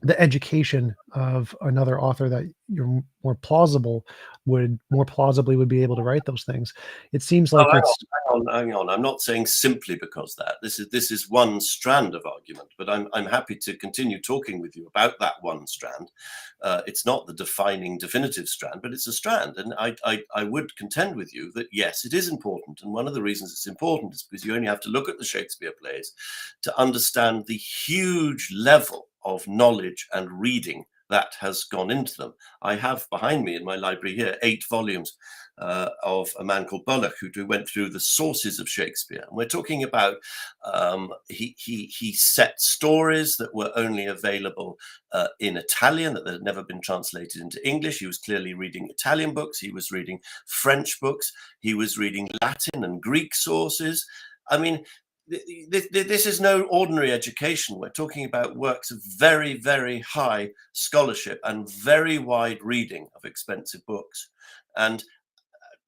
the education of another author that you're more plausibly would be able to write those things. It seems like hang on. I'm not saying simply because that. This is one strand of argument, but I'm happy to continue talking with you about that one strand. It's not the defining definitive strand, but it's a strand. And I would contend with you that yes, it is important. And one of the reasons it's important is because you only have to look at the Shakespeare plays to understand the huge level of knowledge and reading that has gone into them. I have behind me in my library here 8 volumes of a man called Bullock who went through the sources of Shakespeare. And we're talking about he set stories that were only available in Italian, that had never been translated into English. He was clearly reading Italian books. He was reading French books. He was reading Latin and Greek sources. I mean, this is no ordinary education. We're talking about works of very, very high scholarship and very wide reading of expensive books. And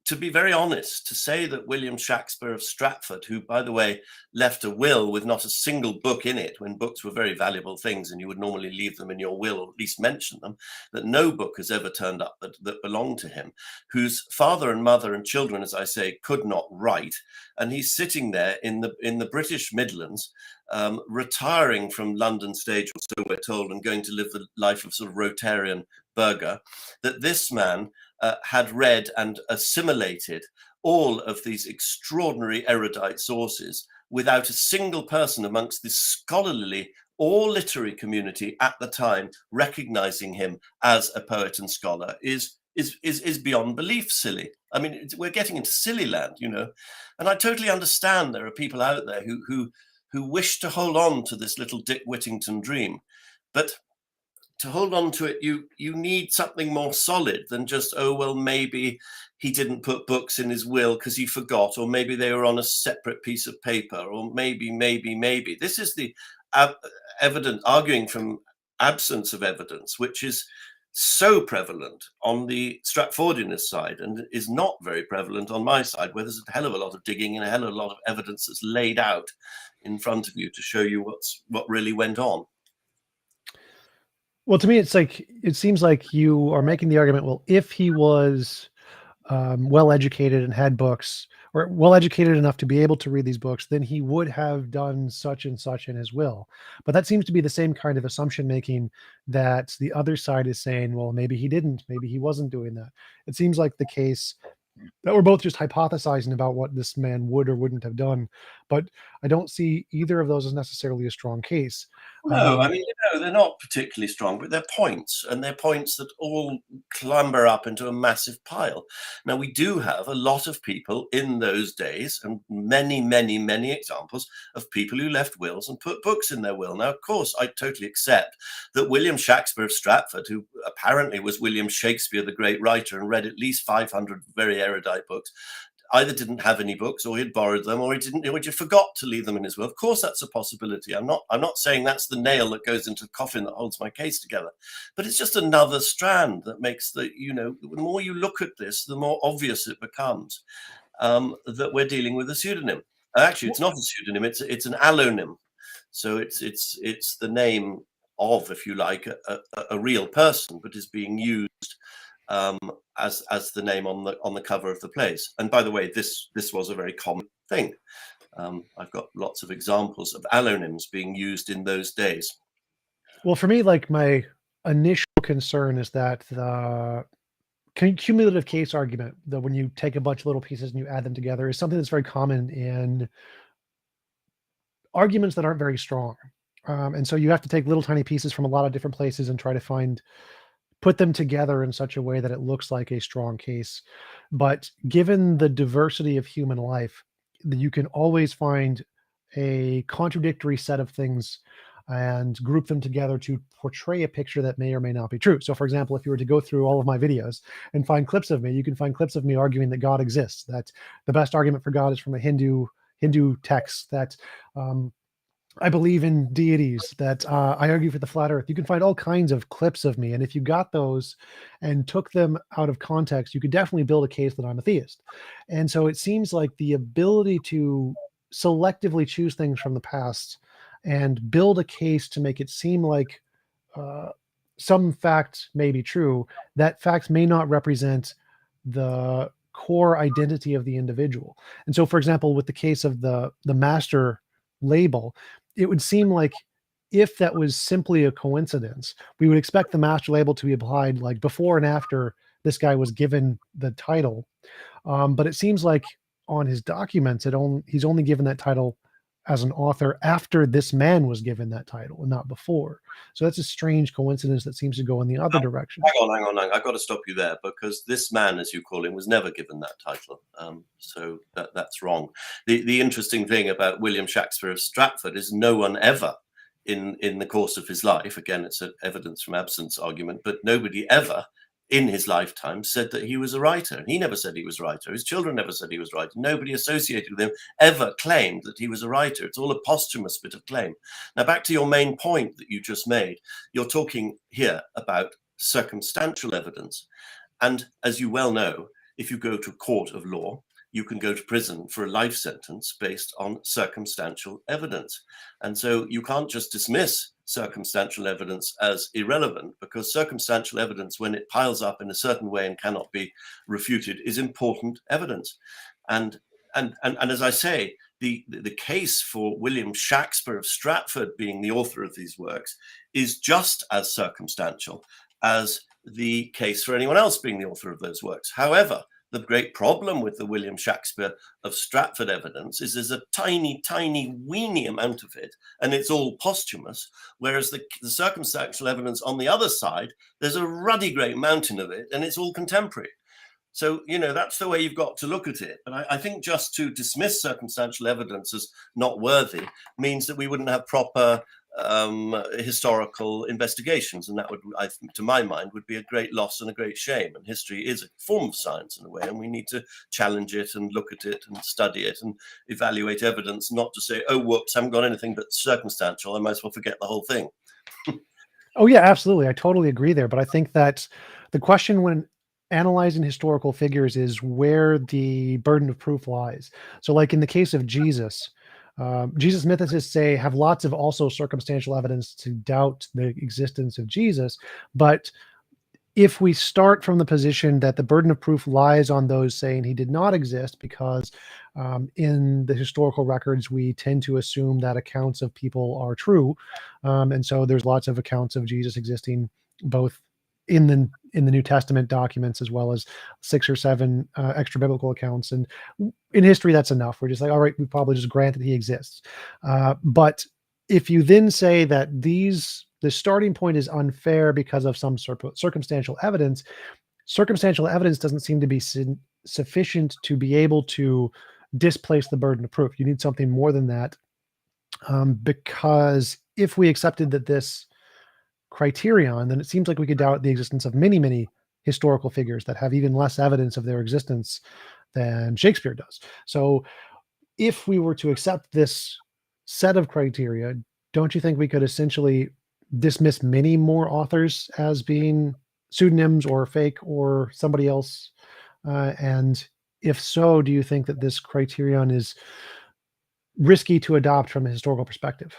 to be very honest, to say that William Shakespeare of Stratford, who, by the way, left a will with not a single book in it, when books were very valuable things and you would normally leave them in your will or at least mention them, that no book has ever turned up that belonged to him, whose father and mother and children, as I say, could not write. And he's sitting there in the British Midlands, retiring from London stage, or so we're told, and going to live the life of sort of Rotarian burgher, that this man had read and assimilated all of these extraordinary erudite sources without a single person amongst the scholarly or literary community at the time recognizing him as a poet and scholar is beyond belief silly. I mean, we're getting into silly land, and I totally understand there are people out there who wish to hold on to this little Dick Whittington dream, but to hold on to it, you need something more solid than just, oh, well, maybe he didn't put books in his will because he forgot, or maybe they were on a separate piece of paper, or maybe. This is the evident arguing from absence of evidence, which is so prevalent on the Stratfordianist side and is not very prevalent on my side, where there's a hell of a lot of digging and a hell of a lot of evidence that's laid out in front of you to show you what really went on. Well, to me, it seems like you are making the argument, well, if he was well educated and had books, or well educated enough to be able to read these books, then he would have done such and such in his will. But that seems to be the same kind of assumption making that the other side is saying, well, maybe he didn't, maybe he wasn't doing that. It seems like the case that we're both just hypothesizing about what this man would or wouldn't have done. But I don't see either of those as necessarily a strong case. No, I mean, they're not particularly strong, but they're points, and they're points that all clamber up into a massive pile. Now, we do have a lot of people in those days, and many examples of people who left wills and put books in their will. Now, of course, I totally accept that William Shakespeare of Stratford, who apparently was William Shakespeare, the great writer, and read at least 500 very erudite books, either didn't have any books, or he'd borrowed them, or he just forgot to leave them in his will. Of course, that's a possibility. I'm not saying that's the nail that goes into the coffin that holds my case together, but it's just another strand that makes the more you look at this, the more obvious it becomes that we're dealing with a pseudonym. Actually, it's not a pseudonym; it's an allonym. So it's the name of, if you like, a real person, but is being used as the name on the cover of the plays. And by the way, this was a very common thing. I've got lots of examples of allonyms being used in those days. Well, for me, like, my initial concern is that the cumulative case argument, that when you take a bunch of little pieces and you add them together, is something that's very common in arguments that aren't very strong. And so you have to take little tiny pieces from a lot of different places and try to put them together in such a way that it looks like a strong case. But given the diversity of human life, you can always find a contradictory set of things and group them together to portray a picture that may or may not be true. So, for example, if you were to go through all of my videos and find clips of me, you can find clips of me arguing that God exists, that the best argument for God is from a Hindu text, that I believe in deities, that I argue for the flat earth. You can find all kinds of clips of me. And if you got those and took them out of context, you could definitely build a case that I'm a theist. And so it seems like the ability to selectively choose things from the past and build a case to make it seem like some fact may be true, that fact may not represent the core identity of the individual. And so, for example, with the case of the master label, it would seem like if that was simply a coincidence, we would expect the master label to be applied like before and after this guy was given the title. But it seems like on his documents, he's only given that title as an author after this man was given that title and not before. So that's a strange coincidence that seems to go in the other direction. Hang on. I've got to stop you there, because this man, as you call him, was never given that title. So that's wrong. The interesting thing about William Shakespeare of Stratford is no one ever in the course of his life, again, it's an evidence from absence argument, but nobody ever in his lifetime said that he was a writer. He never said he was a writer. His children never said he was a writer. Nobody associated with him ever claimed that he was a writer. It's all a posthumous bit of claim. Now, back to your main point that you just made. You're talking here about circumstantial evidence. And as you well know, if you go to a court of law, you can go to prison for a life sentence based on circumstantial evidence. And so you can't just dismiss circumstantial evidence as irrelevant, because circumstantial evidence, when it piles up in a certain way and cannot be refuted, is important evidence. And as I say, the case for William Shakespeare of Stratford being the author of these works is just as circumstantial as the case for anyone else being the author of those works. However, the great problem with the William Shakespeare of Stratford evidence is there's a tiny, weeny amount of it, and it's all posthumous, whereas the circumstantial evidence on the other side, there's a ruddy great mountain of it, and it's all contemporary. So, that's the way you've got to look at it. But I think just to dismiss circumstantial evidence as not worthy means that we wouldn't have proper historical investigations, and that would, to my mind, would be a great loss and a great shame. And history is a form of science in a way, and we need to challenge it and look at it and study it and evaluate evidence, not to say, oh, whoops, I haven't got anything but circumstantial, I might as well forget the whole thing. Oh yeah, absolutely. I totally agree there. But I think that the question when analyzing historical figures is where the burden of proof lies. So like in the case of Jesus, Jesus mythicists say have lots of also circumstantial evidence to doubt the existence of Jesus. But if we start from the position that the burden of proof lies on those saying he did not exist, because in the historical records we tend to assume that accounts of people are true, and so there's lots of accounts of Jesus existing both in the New Testament documents as well as 6 or 7 extra biblical accounts, and in history that's enough. We're just like, all right, we probably just grant that he exists. But if you then say that the starting point is unfair because of some circumstantial evidence doesn't seem to be sufficient to be able to displace the burden of proof. You need something more than that, because if we accepted that this criterion, then it seems like we could doubt the existence of many, many historical figures that have even less evidence of their existence than Shakespeare does. So if we were to accept this set of criteria, don't you think we could essentially dismiss many more authors as being pseudonyms or fake or somebody else? And if so, do you think that this criterion is risky to adopt from a historical perspective?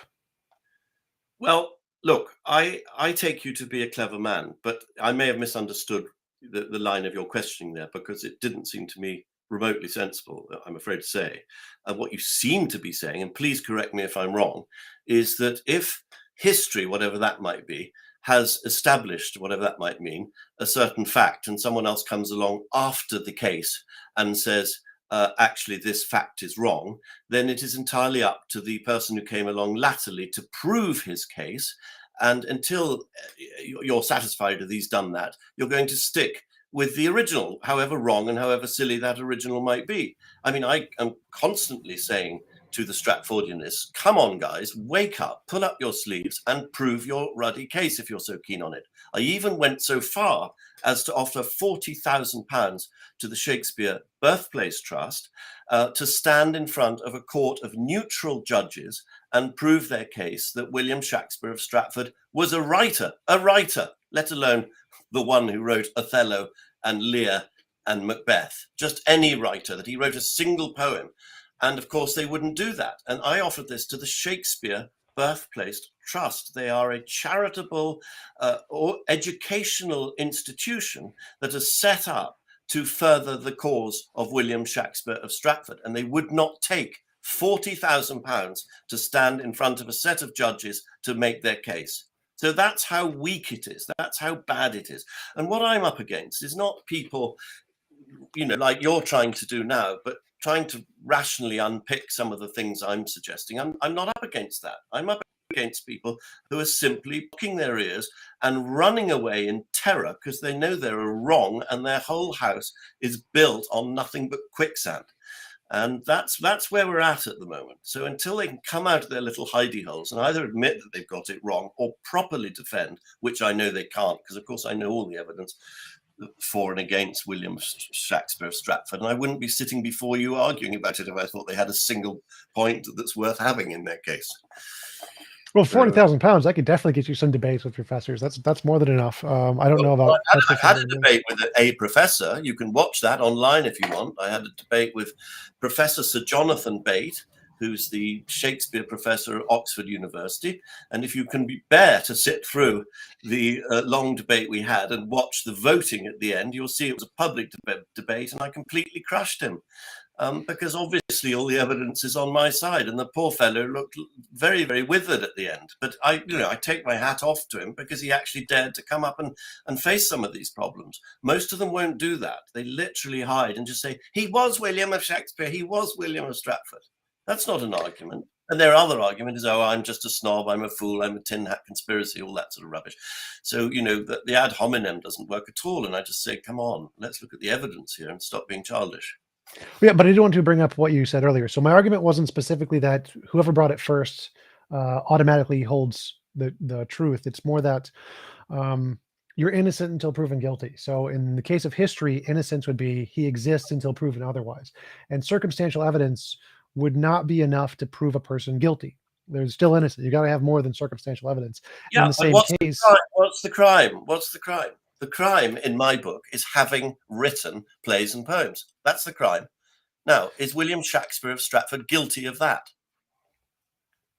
Well, look, I take you to be a clever man, but I may have misunderstood the line of your questioning there, because it didn't seem to me remotely sensible, I'm afraid to say. And what you seem to be saying, and please correct me if I'm wrong, is that if history, whatever that might be, has established, whatever that might mean, a certain fact, and someone else comes along after the case and says, actually, this fact is wrong, then it is entirely up to the person who came along latterly to prove his case. And until you're satisfied that he's done that, you're going to stick with the original, however wrong and however silly that original might be. I mean, I am constantly saying to the Stratfordianists, come on, guys, wake up, pull up your sleeves and prove your ruddy case if you're so keen on it. I even went so far as to offer £40,000 to the Shakespeare Birthplace Trust to stand in front of a court of neutral judges and prove their case that William Shakespeare of Stratford was a writer, let alone the one who wrote Othello and Lear and Macbeth, just any writer, that he wrote a single poem. And of course, they wouldn't do that. And I offered this to the Shakespeare Birthplace Trust. They are a charitable or educational institution that is set up to further the cause of William Shakespeare of Stratford. And they would not take £40,000 to stand in front of a set of judges to make their case. So that's how weak it is. That's how bad it is. And what I'm up against is not people, like you're trying to do now, but trying to rationally unpick some of the things I'm suggesting. I'm not up against that. I'm up against people who are simply blocking their ears and running away in terror because they know they're wrong and their whole house is built on nothing but quicksand. And that's where we're at the moment. So until they can come out of their little hidey holes and either admit that they've got it wrong or properly defend, which I know they can't, because of course I know all the evidence for and against William Shakespeare of Stratford, and I wouldn't be sitting before you arguing about it if I thought they had a single point that's worth having in their case. Well, £40,000, I could definitely get you some debates with professors. That's more than enough. I don't know about. I've had a debate with a professor. You can watch that online if you want. I had a debate with Professor Sir Jonathan Bate, who's the Shakespeare professor at Oxford University. And if you can bear to sit through the long debate we had and watch the voting at the end, you'll see it was a public debate, and I completely crushed him. Because obviously all the evidence is on my side, and the poor fellow looked very, very withered at the end. But I take my hat off to him because he actually dared to come up and face some of these problems. Most of them won't do that. They literally hide and just say, he was William of Shakespeare, he was William of Stratford. That's not an argument. And their other argument is, oh, I'm just a snob, I'm a fool, I'm a tin hat conspiracy, all that sort of rubbish. So, the ad hominem doesn't work at all. And I just say, come on, let's look at the evidence here and stop being childish. Yeah, but I do want to bring up what you said earlier. So my argument wasn't specifically that whoever brought it first automatically holds the truth. It's more that you're innocent until proven guilty. So in the case of history, innocence would be he exists until proven otherwise. And circumstantial evidence would not be enough to prove a person guilty. They're still innocent. You got to have more than circumstantial evidence. In Yeah, the but same case, what's the crime? What's the crime? The crime in my book is having written plays and poems. That's the crime. Now, is William Shakespeare of Stratford guilty of that?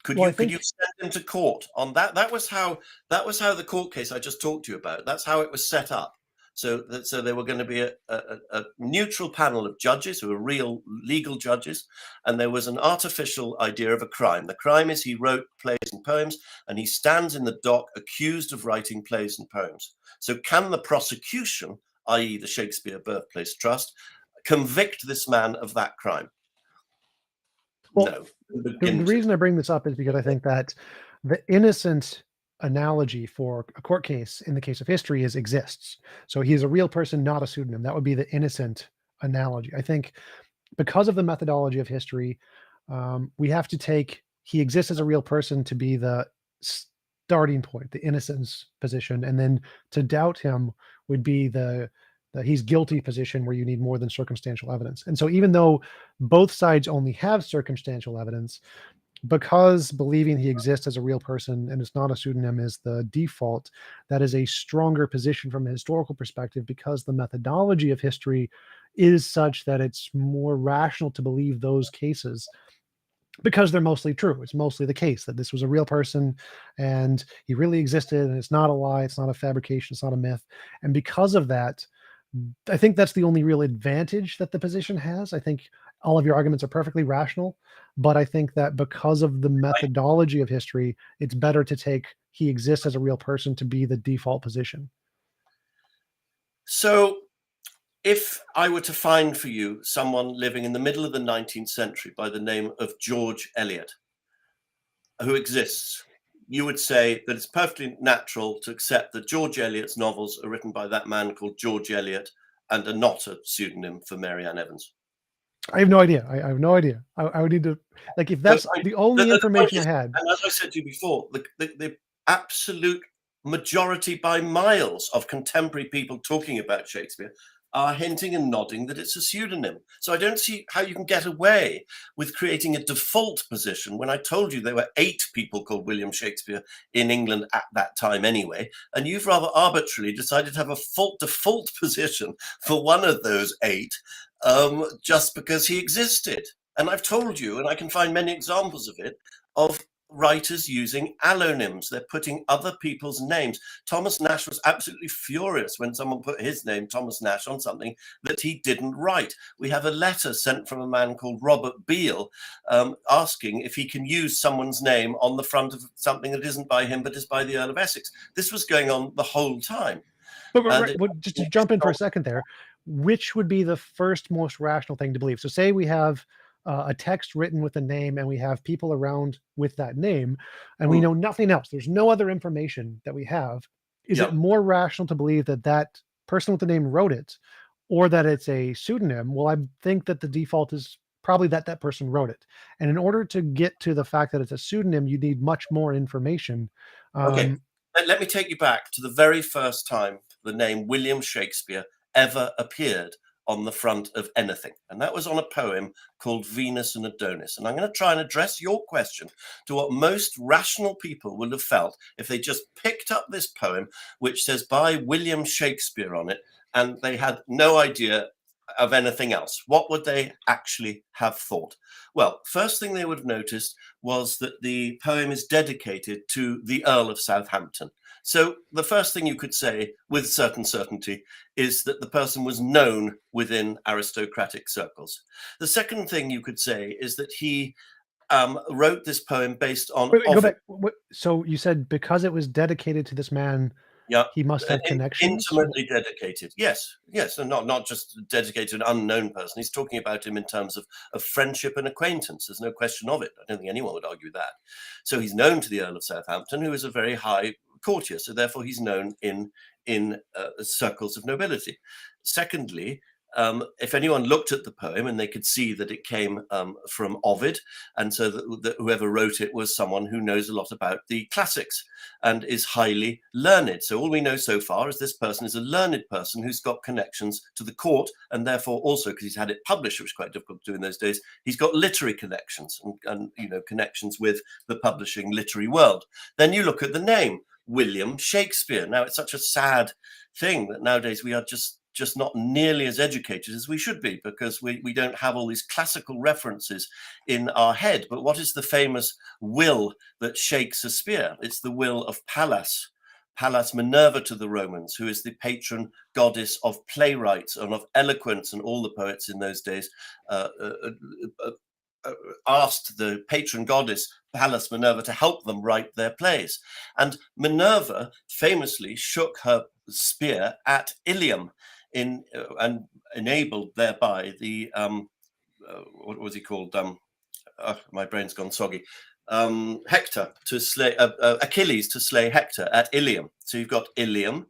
Could well, I you think send him to court on that? That was how the court case I just talked to you about. That's how it was set up. So there were going to be a neutral panel of judges who were real legal judges, and there was an artificial idea of a crime. The crime is he wrote plays and poems, and he stands in the dock accused of writing plays and poems. So can the prosecution, i.e. the Shakespeare Birthplace Trust, convict this man of that crime? well, No. the reason I bring this up is because I think that the innocent analogy for a court case in the case of history is exists. So he's a real person, not a pseudonym. That would be the innocent analogy. I think because of the methodology of history, we have to take he exists as a real person to be the starting point, the innocence position, and then to doubt him would be the he's guilty position where you need more than circumstantial evidence. And so even though both sides only have circumstantial evidence, because believing he exists as a real person and it's not a pseudonym is the default, that is a stronger position from a historical perspective because the methodology of history is such that it's more rational to believe those cases because they're mostly true. It's mostly the case that this was a real person and he really existed and it's not a lie, it's not a fabrication, it's not a myth. And because of that, I think that's the only real advantage that the position has. I think all of your arguments are perfectly rational, but I think that because of the methodology of history, it's better to take he exists as a real person to be the default position. So if I were to find for you someone living in the middle of the 19th century by the name of George Eliot, who exists, you would say that it's perfectly natural to accept that George Eliot's novels are written by that man called George Eliot and are not a pseudonym for Mary Ann Evans. I have no idea. I have no idea. I would need to, like, if that's the only information I had. And as I said to you before, the absolute majority by miles of contemporary people talking about Shakespeare are hinting and nodding that it's a pseudonym. So I don't see how you can get away with creating a default position when I told you there were 8 people called William Shakespeare in England at that time anyway, and you've rather arbitrarily decided to have a default position for one of those 8 just because he existed. And I've told you, and I can find many examples of it, of writers using allonyms. They're putting other people's names. Thomas Nash was absolutely furious when someone put his name, Thomas Nash, on something that he didn't write. We have a letter sent from a man called Robert Beale asking if he can use someone's name on the front of something that isn't by him but is by the Earl of Essex. This was going on the whole time. But just to jump in for a second there, which would be the first most rational thing to believe? So say we have a text written with a name and we have people around with that name and we know nothing else. There's no other information that we have. Is it more rational to believe that that person with the name wrote it or that it's a pseudonym? Well, I think that the default is probably that that person wrote it. And in order to get to the fact that it's a pseudonym, you need much more information. Okay, let me take you back to the very first time the name William Shakespeare ever appeared on the front of anything. And that was on a poem called Venus and Adonis. And I'm going to try and address your question to what most rational people would have felt if they just picked up this poem, which says by William Shakespeare on it, and they had no idea of anything else. What would they actually have thought? Well, first thing they would have noticed was that the poem is dedicated to the Earl of Southampton. So the first thing you could say with certain certainty is that the person was known within aristocratic circles. The second thing you could say is that he wrote this poem based on... Go back. So you said because it was dedicated to this man, he must have connections? Intimately dedicated. Yes. And not just dedicated to an unknown person. He's talking about him in terms of friendship and acquaintance. There's no question of it. I don't think anyone would argue that. So he's known to the Earl of Southampton, who is a very high courtier. So therefore he's known in circles of nobility. Secondly, if anyone looked at the poem and they could see that it came from Ovid, and so that whoever wrote it was someone who knows a lot about the classics and is highly learned. So all we know so far is this person is a learned person who's got connections to the court, and therefore also, because he's had it published, which was quite difficult to do in those days, he's got literary connections and connections with the publishing literary world. Then you look at the name, William Shakespeare. Now, it's such a sad thing that nowadays we are just not nearly as educated as we should be, because we don't have all these classical references in our head. But what is the famous will that shakes a spear? It's the will of Pallas Minerva to the Romans, who is the patron goddess of playwrights and of eloquence, and all the poets in those days asked the patron goddess Pallas Minerva to help them write their plays. And Minerva famously shook her spear at Ilium and enabled thereby the what was he called? My brain's gone soggy. Hector to slay Achilles to slay Hector at Ilium. So you've got Ilium,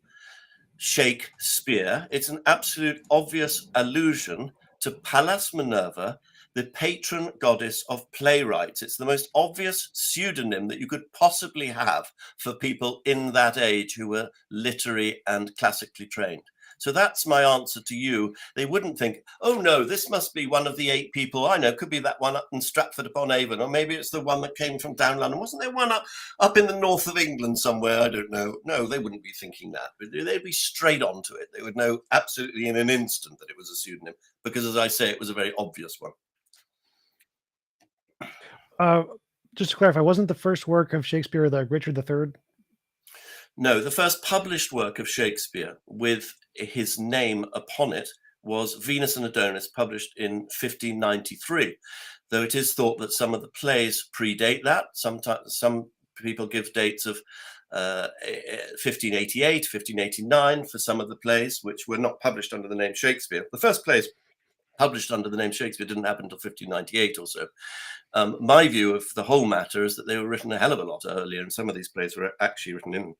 Shakespeare. It's an absolute obvious allusion to Pallas Minerva, the patron goddess of playwrights. It's the most obvious pseudonym that you could possibly have for people in that age who were literary and classically trained. So that's my answer to you. They wouldn't think, oh no, this must be one of the 8 people I know. Could be that one up in Stratford-upon-Avon, or maybe it's the one that came from down London. Wasn't there one up in the north of England somewhere? I don't know. No, they wouldn't be thinking that. But they'd be straight onto it. They would know absolutely in an instant that it was a pseudonym, because, as I say, it was a very obvious one. Just to clarify, wasn't the first work of Shakespeare the Richard III? No, the first published work of Shakespeare with his name upon it was Venus and Adonis, published in 1593, though it is thought that some of the plays predate that. Sometimes some people give dates of 1588, 1589 for some of the plays, which were not published under the name Shakespeare. The first plays published under the name Shakespeare didn't happen until 1598 or so. My view of the whole matter is that they were written a hell of a lot earlier, and some of these plays were actually written in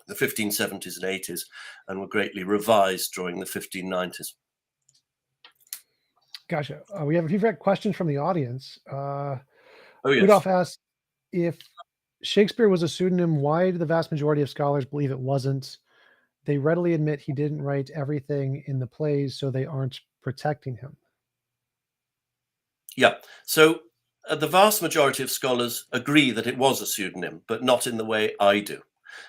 the 1570s and 80s and were greatly revised during the 1590s. Gotcha. We have a few questions from the audience. Yes. Rudolph asked, if Shakespeare was a pseudonym, why do the vast majority of scholars believe it wasn't? They readily admit he didn't write everything in the plays, so they aren't protecting him. Yeah. So the vast majority of scholars agree that it was a pseudonym, but not in the way I do.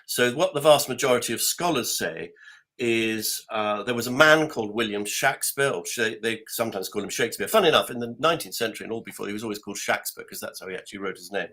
So what the vast majority of scholars say is there was a man called William Shakespeare, or they sometimes call him Shakespeare. Funny enough, in the 19th century and all before, he was always called Shakespeare, because that's how he actually wrote his name.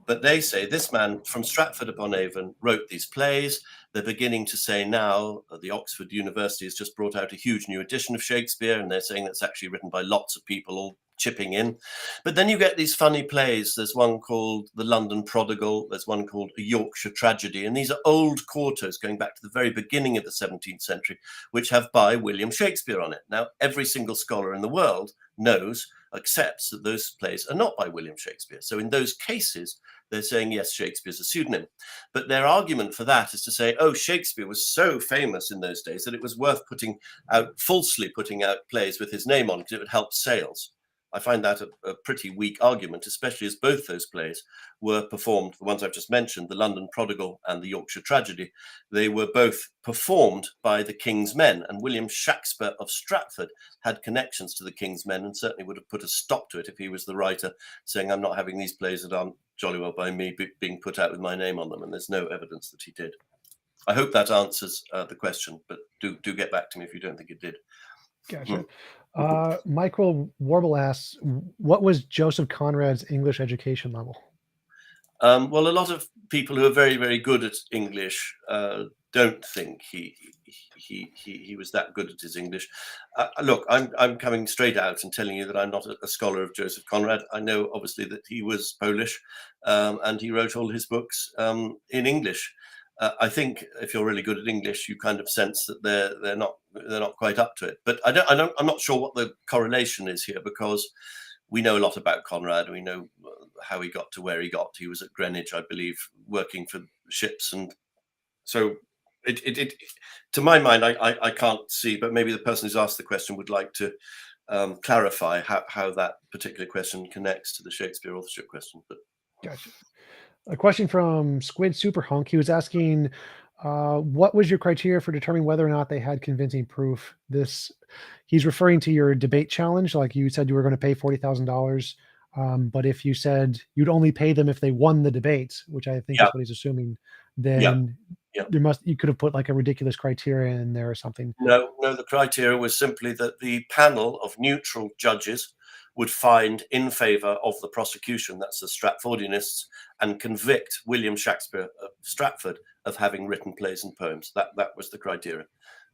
But they say this man from Stratford-upon-Avon wrote these plays. They're beginning to say now the Oxford University has just brought out a huge new edition of Shakespeare, and they're saying that's actually written by lots of people, all chipping in. But then you get these funny plays. There's one called The London Prodigal. There's one called A Yorkshire Tragedy. And these are old quartos going back to the very beginning of the 17th century, which have by William Shakespeare on it. Now, every single scholar in the world accepts that those plays are not by William Shakespeare. So in those cases, they're saying, yes, Shakespeare's a pseudonym. But their argument for that is to say, oh, Shakespeare was so famous in those days that it was worth falsely putting out plays with his name on, because it would help sales. I find that a pretty weak argument, especially as both those plays were performed, the ones I've just mentioned, The London Prodigal and The Yorkshire Tragedy. They were both performed by the King's Men, and William Shakespeare of Stratford had connections to the King's Men and certainly would have put a stop to it if he was the writer, saying, I'm not having these plays that aren't jolly well by me being put out with my name on them, and there's no evidence that he did. I hope that answers the question, but do get back to me if you don't think it did. Gotcha. Michael Warble asks, what was Joseph Conrad's English education level? Well, a lot of people who are very, very good at English don't think he was that good at his English. Look, I'm coming straight out and telling you that I'm not a scholar of Joseph Conrad. I know, obviously, that he was Polish and he wrote all his books in English. I think if you're really good at English, you kind of sense that they're not quite up to it. But I'm not sure what the correlation is here, because we know a lot about Conrad. We know how he got to where he got. He was at Greenwich, I believe, working for ships, and so To my mind, I can't see, but maybe the person who's asked the question would like to clarify how that particular question connects to the Shakespeare authorship question. But Gotcha. A question from Squid Super Hunk. He was asking, what was your criteria for determining whether or not they had convincing proof? He's referring to your debate challenge. Like you said, you were going to pay $40,000. But if you said you'd only pay them if they won the debate, which I think yeah, is what he's assuming, yeah. then you could have put like a ridiculous criteria in there or something. No, the criteria was simply that the panel of neutral judges would find in favour of the prosecution, that's the Stratfordianists, and convict William Shakespeare of Stratford of having written plays and poems. That was the criteria.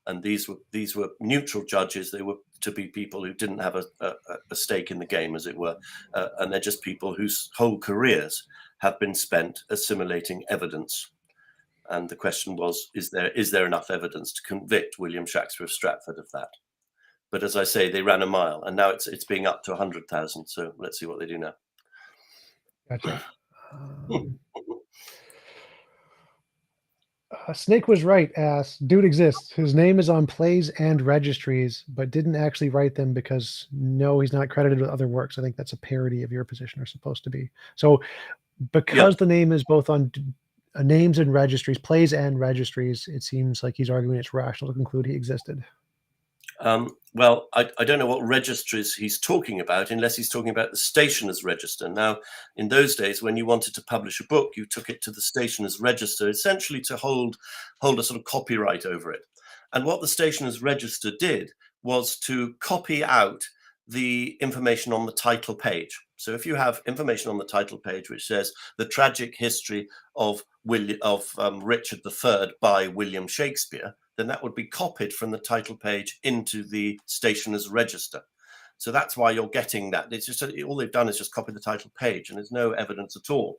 And these were neutral judges. They were to be people who didn't have a stake in the game, as it were, and they're just people whose whole careers have been spent assimilating evidence. And the question was, is there enough evidence to convict William Shakespeare of Stratford of that? But as I say, they ran a mile, and now it's being up to 100,000. So let's see what they do now. Gotcha. Snake was right. Dude exists. His name is on plays and registries, but didn't actually write them because no, he's not credited with other works. I think that's a parody of your position, or supposed to be. So because the name is both on names and registries, plays and registries, it seems like he's arguing it's rational to conclude he existed. Well, I don't know what registries he's talking about, unless he's talking about the stationer's register. Now, in those days, when you wanted to publish a book, you took it to the stationer's register, essentially to hold a sort of copyright over it. And what the stationer's register did was to copy out the information on the title page. So if you have information on the title page which says the tragic history of Richard III by William Shakespeare, then that would be copied from the title page into the stationer's register. So that's why you're getting that. It's just all they've done is just copy the title page, and there's no evidence at all.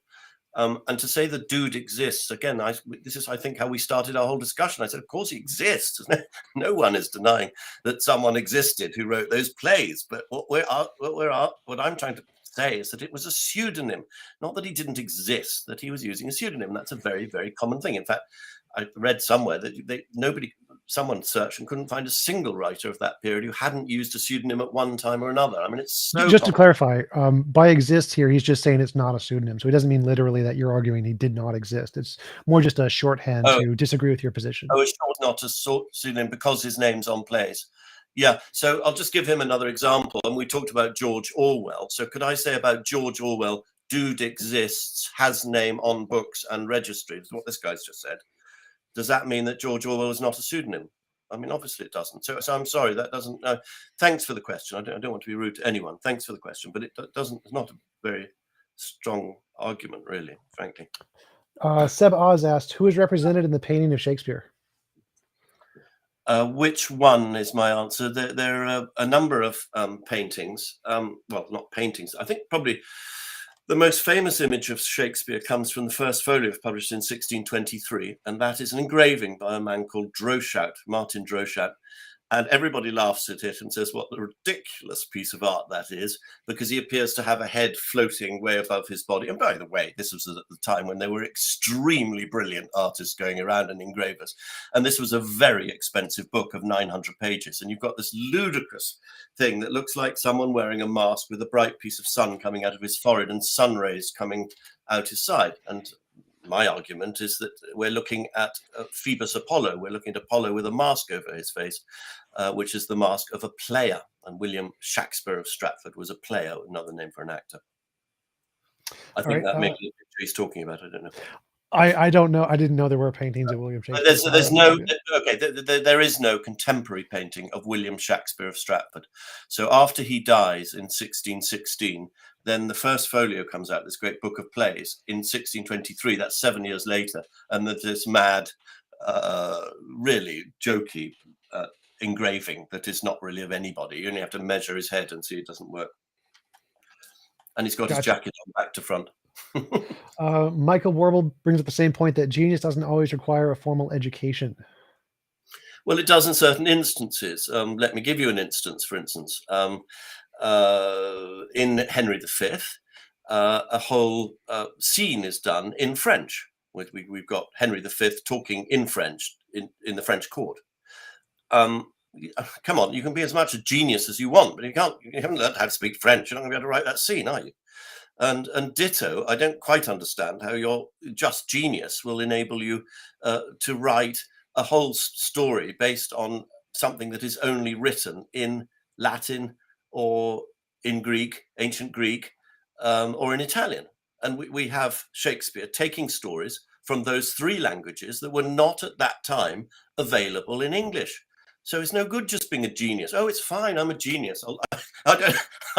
And to say the dude exists, again, this is, I think, how we started our whole discussion. I said, of course he exists. No one is denying that someone existed who wrote those plays. But what I'm trying to say is that it was a pseudonym, not that he didn't exist, that he was using a pseudonym. That's a very, very common thing. In fact, I read somewhere that someone searched and couldn't find a single writer of that period who hadn't used a pseudonym at one time or another. I mean, it's so just to clarify, by exists here, he's just saying it's not a pseudonym. So he doesn't mean literally that you're arguing he did not exist. It's more just a shorthand to disagree with your position. Oh, it's not a pseudonym because his name's on plays. Yeah, so I'll just give him another example. And we talked about George Orwell. So could I say about George Orwell, dude exists, has name on books and registries, is what this guy's just said. Does that mean that George Orwell is not a pseudonym? I mean, obviously it doesn't. So I'm sorry, that doesn't. Thanks for the question. I don't want to be rude to anyone. Thanks for the question, but it doesn't. It's not a very strong argument, really, frankly. Seb Oz asked, who is represented in the painting of Shakespeare? Which one is my answer? There are a number of paintings. Well, not paintings. I think probably the most famous image of Shakespeare comes from the first folio published in 1623, and that is an engraving by a man called Droeshout, Martin Droeshout. And everybody laughs at it and says what a ridiculous piece of art that is, because he appears to have a head floating way above his body. And by the way, this was at the time when there were extremely brilliant artists going around and engravers. And this was a very expensive book of 900 pages. And you've got this ludicrous thing that looks like someone wearing a mask with a bright piece of sun coming out of his forehead and sun rays coming out his side. And my argument is that we're looking at Phoebus Apollo. We're looking at Apollo with a mask over his face, which is the mask of a player. And William Shakespeare of Stratford was a player, another name for an actor. I think that may be the picture he's talking about. I don't know. I don't know. I didn't know there were paintings of William Shakespeare. There is no contemporary painting of William Shakespeare of Stratford. So after he dies in 1616, then the first folio comes out, this great book of plays, in 1623. That's 7 years later, and there's this mad, really jokey engraving that is not really of anybody. You only have to measure his head and see it doesn't work. And he's got his jacket on back to front. Michael Warble brings up the same point that genius doesn't always require a formal education. Well, it does in certain instances. Let me give you an instance, for instance. In Henry V, a whole scene is done in French. We've got Henry V talking in French in the French court. Come on, you can be as much a genius as you want, but you haven't learned how to speak French. You're not going to be able to write that scene, are you? And ditto, I don't quite understand how your just genius will enable you to write a whole story based on something that is only written in Latin or in Greek, ancient Greek, or in Italian. And we have Shakespeare taking stories from those three languages that were not at that time available in English. So it's no good just being a genius. Oh, it's fine. I'm a genius. I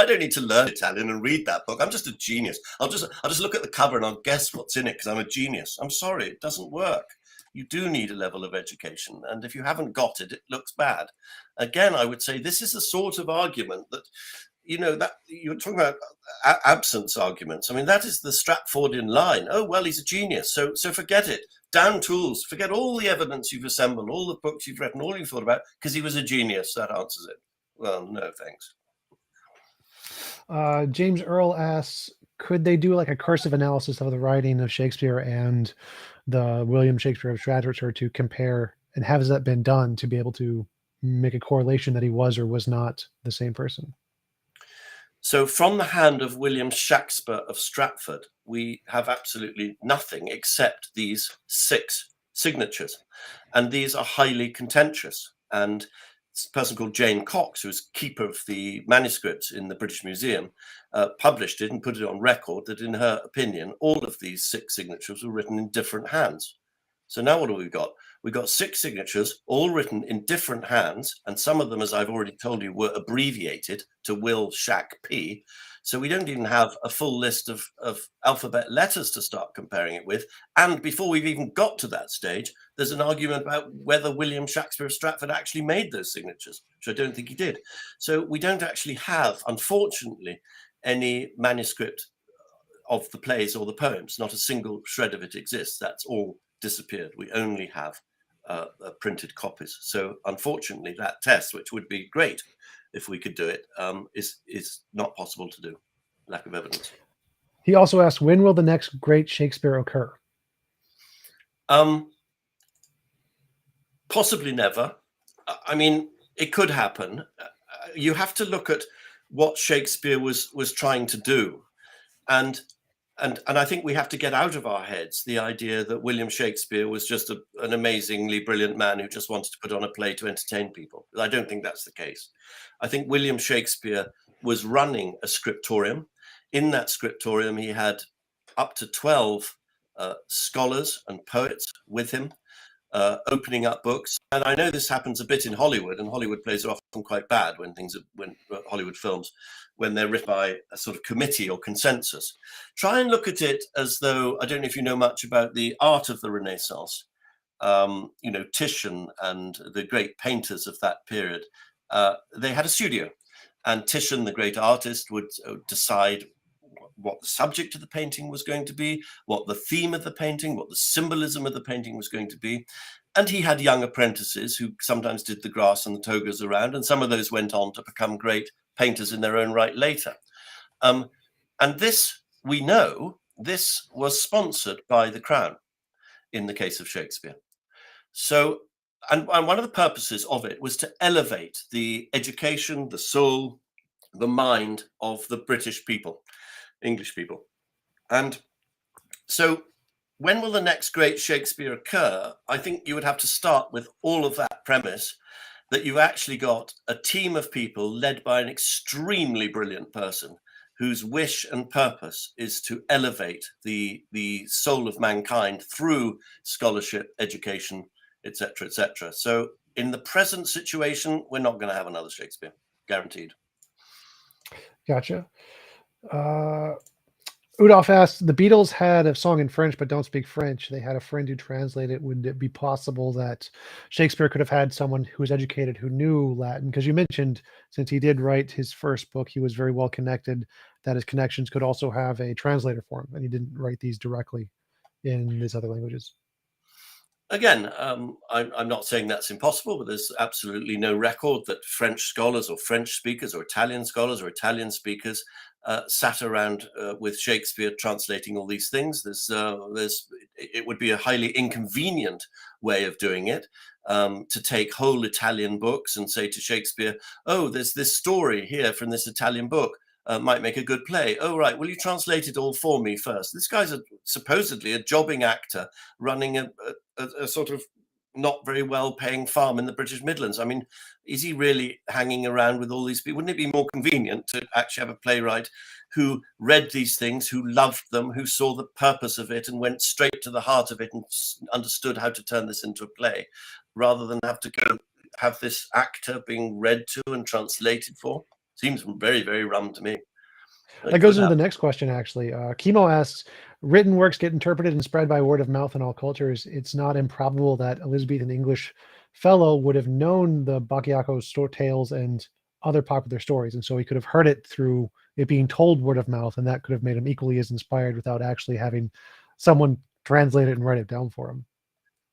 don't need to learn Italian and read that book. I'm just a genius. I'll just look at the cover and I'll guess what's in it because I'm a genius. I'm sorry, it doesn't work. You do need a level of education, and if you haven't got it, it looks bad. Again, I would say this is the sort of argument that, that you're talking about absence arguments. I mean, that is the Stratfordian line. Oh, well, he's a genius, so forget it. Down tools, forget all the evidence you've assembled, all the books you've written, all you've thought about, because he was a genius. That answers it. Well, no, thanks. James Earl asks, could they do like a cursive analysis of the writing of Shakespeare and the William Shakespeare of Stratford to compare, and has that been done to be able to make a correlation that he was or was not the same person? So from the hand of William Shakespeare of Stratford, we have absolutely nothing except these 6 signatures. And these are highly contentious. And a person called Jane Cox, who was keeper of the manuscripts in the British Museum, published it and put it on record that in her opinion, all of these 6 signatures were written in different hands. So now what have we got? We've got 6 signatures, all written in different hands, and some of them, as I've already told you, were abbreviated to Will Shack P. So we don't even have a full list of alphabet letters to start comparing it with. And before we've even got to that stage, there's an argument about whether William Shakespeare of Stratford actually made those signatures, which I don't think he did. So we don't actually have, unfortunately, any manuscript of the plays or the poems. Not a single shred of it exists. That's all disappeared. We only have printed copies. So unfortunately, that test, which would be great if we could do it, is not possible to do. Lack of evidence. He also asked, when will the next great Shakespeare occur? Possibly never. I mean, it could happen. You have to look at what Shakespeare was trying to do. And I think we have to get out of our heads the idea that William Shakespeare was just an amazingly brilliant man who just wanted to put on a play to entertain people. I don't think that's the case. I think William Shakespeare was running a scriptorium. In that scriptorium, he had up to 12 scholars and poets with him, opening up books. And I know this happens a bit in Hollywood, and Hollywood plays are often quite bad when Hollywood films, when they're written by a sort of committee or consensus. Try and look at it as though, I don't know if you know much about the art of the Renaissance, Titian and the great painters of that period, they had a studio, and Titian, the great artist, would decide what the subject of the painting was going to be, what the theme of the painting, what the symbolism of the painting was going to be. And he had young apprentices who sometimes did the grass and the togas around, and some of those went on to become great painters in their own right later. And this, we know, this was sponsored by the Crown in the case of Shakespeare. So, and one of the purposes of it was to elevate the education, the soul, the mind of the British people, English people. And so when will the next great Shakespeare occur? I think you would have to start with all of that premise that you've actually got a team of people led by an extremely brilliant person whose wish and purpose is to elevate the soul of mankind through scholarship, education, etc., etc. So in the present situation, we're not going to have another Shakespeare, guaranteed. Gotcha. Udolph asked, the Beatles had a song in French but don't speak French. They had a friend who translated it. Would it be possible that Shakespeare could have had someone who was educated who knew Latin? Because you mentioned, since he did write his first book, he was very well connected, that his connections could also have a translator for him, and he didn't write these directly in these other languages. Again, I'm not saying that's impossible, but there's absolutely no record that French scholars or French speakers or Italian scholars or Italian speakers sat around with Shakespeare translating all these things. It would be a highly inconvenient way of doing it, to take whole Italian books and say to Shakespeare, oh, there's this story here from this Italian book, might make a good play. Oh, right, will you translate it all for me first? This guy's supposedly a jobbing actor running a sort of not very well paying farm in the British Midlands. I mean, is he really hanging around with all these people? Wouldn't it be more convenient to actually have a playwright who read these things, who loved them, who saw the purpose of it and went straight to the heart of it and understood how to turn this into a play, rather than have to go have this actor being read to and translated for? Seems very, very rum to me. That goes into the next question, actually. Chemo asks, written works get interpreted and spread by word of mouth in all cultures. It's not improbable that Elizabethan English fellow would have known the Bacchiacco tales and other popular stories, and so he could have heard it through it being told word of mouth, and that could have made him equally as inspired without actually having someone translate it and write it down for him.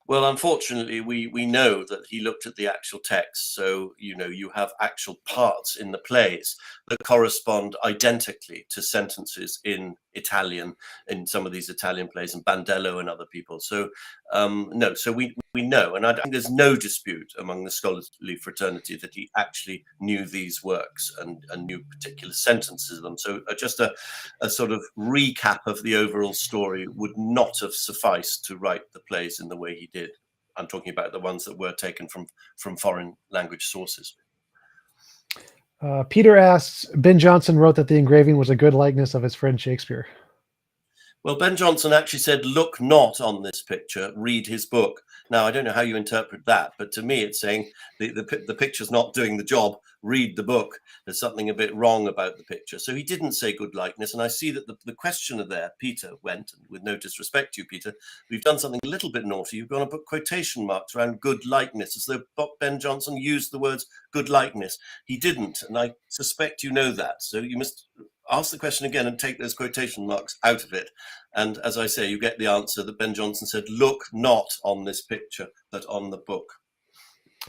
Well, unfortunately, we know that he looked at the actual text. So, you have actual parts in the plays that correspond identically to sentences in Italian, in some of these Italian plays, and Bandello and other people. So, no, so we know, and I think there's no dispute among the scholarly fraternity that he actually knew these works and knew particular sentences of them. So just a sort of recap of the overall story would not have sufficed to write the plays in the way he did. I'm talking about the ones that were taken from foreign language sources. Peter asks, Ben Jonson wrote that the engraving was a good likeness of his friend Shakespeare. Well, Ben Jonson actually said, look not on this picture, read his book. Now, I don't know how you interpret that, but to me, it's saying the picture's not doing the job, read the book. There's something a bit wrong about the picture. So he didn't say good likeness. And I see that the questioner there, Peter, went, and with no disrespect to you, Peter, we've done something a little bit naughty. You've got to put quotation marks around good likeness, as though Ben Jonson used the words good likeness. He didn't, and I suspect you know that. So you must ask the question again and take those quotation marks out of it. And as I say, you get the answer that Ben Jonson said, look not on this picture, but on the book.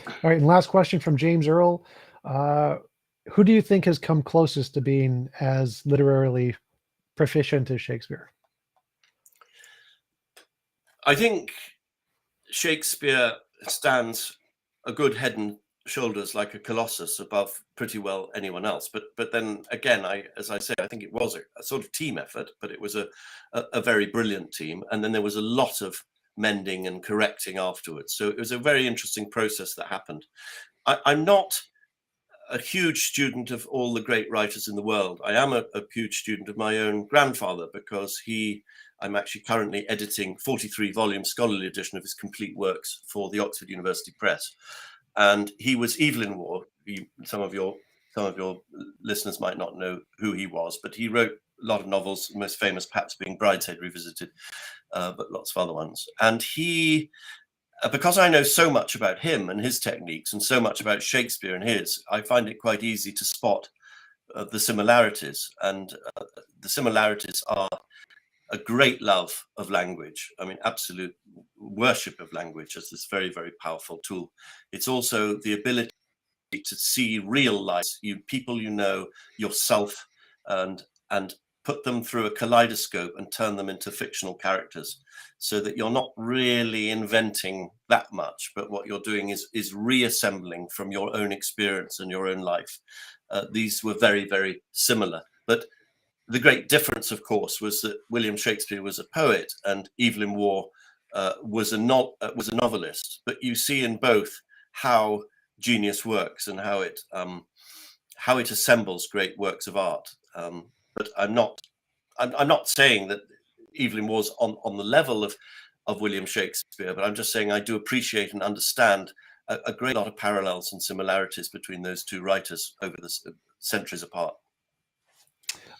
All right, and last question from James Earl. Who do you think has come closest to being as literarily proficient as Shakespeare? I think Shakespeare stands a good head and shoulders like a colossus above pretty well anyone else, but then again, as I say, I think it was a sort of team effort, but it was a very brilliant team, and then there was a lot of mending and correcting afterwards. So it was a very interesting process that happened. I'm not a huge student of all the great writers in the world. I am a huge student of my own grandfather, because I'm actually currently editing 43-volume scholarly edition of his complete works for the Oxford University Press. And he was Evelyn Waugh. Some of your listeners might not know who he was, but he wrote a lot of novels, most famous perhaps being Brideshead Revisited, but lots of other ones. And he, because I know so much about him and his techniques and so much about Shakespeare and his, I find it quite easy to spot the similarities. And the similarities are a great love of language. I mean, absolute worship of language as this very, very powerful tool. It's also the ability to see real life, people yourself, and put them through a kaleidoscope and turn them into fictional characters, so that you're not really inventing that much, but what you're doing is reassembling from your own experience and your own life. These were very, very similar, but the great difference, of course, was that William Shakespeare was a poet and Evelyn Waugh was a novelist. But you see in both how genius works and how it assembles great works of art. But I'm not saying that Evelyn Waugh's on the level of William Shakespeare, but I'm just saying I do appreciate and understand a great lot of parallels and similarities between those two writers over the centuries apart.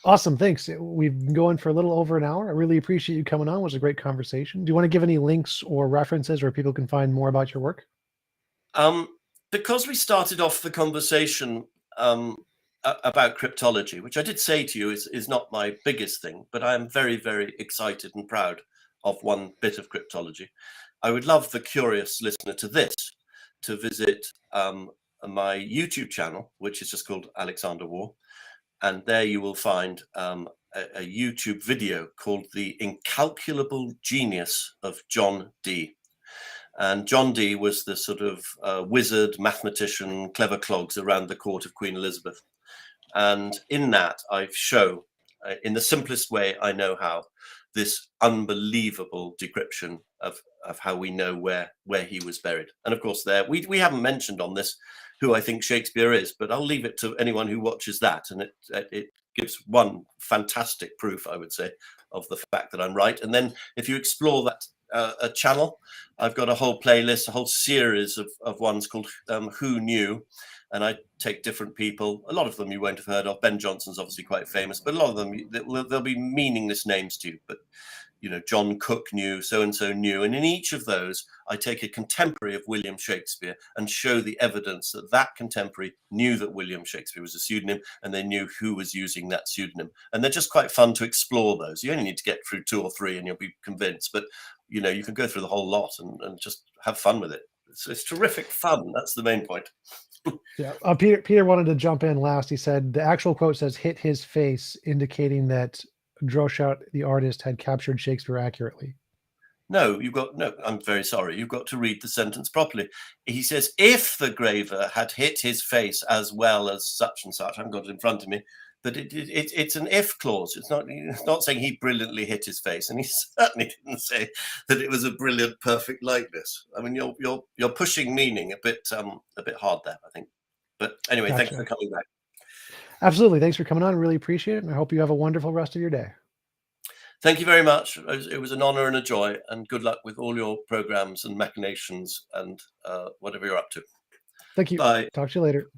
Awesome. Thanks. We've been going for a little over an hour. I really appreciate you coming on. It was a great conversation. Do you want to give any links or references where people can find more about your work? Because we started off the conversation about cryptology, which I did say to you is not my biggest thing, but I am very, very excited and proud of one bit of cryptology. I would love the curious listener to this to visit my YouTube channel, which is just called Alexander Waugh. and there you will find a YouTube video called The Incalculable Genius of John Dee. And John Dee was the sort of wizard, mathematician, clever clogs around the court of Queen Elizabeth. And in that, I show, in the simplest way I know how, this unbelievable decryption of how we know where he was buried. And of course, there we haven't mentioned on this who I think Shakespeare is, but I'll leave it to anyone who watches that, and it gives one fantastic proof, I would say, of the fact that I'm right. And then if you explore that a channel, I've got a whole playlist, a whole series of ones called Who Knew, and I take different people. A lot of them you won't have heard of. Ben Jonson's obviously quite famous, but a lot of them they'll be meaningless names to you. But you know, John Cook knew, so and so knew, and in each of those, I take a contemporary of William Shakespeare and show the evidence that that contemporary knew that William Shakespeare was a pseudonym, and they knew who was using that pseudonym. And they're just quite fun to explore those. You only need to get through 2 or 3, and you'll be convinced. But you know, you can go through the whole lot and just have fun with it. It's terrific fun. That's the main point. Yeah. Peter wanted to jump in last. He said the actual quote says "hit his face," indicating that Droeshout, the artist, had captured Shakespeare accurately. No, I'm very sorry. You've got to read the sentence properly. He says, if the graver had hit his face as well as such and such, I haven't got it in front of me, that it's an if clause. It's not saying he brilliantly hit his face, and he certainly didn't say that it was a brilliant, perfect likeness. I mean, you're pushing meaning a bit hard there, I think. But anyway, Gotcha. Thank you for coming back. Absolutely. Thanks for coming on. Really appreciate it. And I hope you have a wonderful rest of your day. Thank you very much. It was an honor and a joy, and good luck with all your programs and machinations and whatever you're up to. Thank you. Bye. Talk to you later.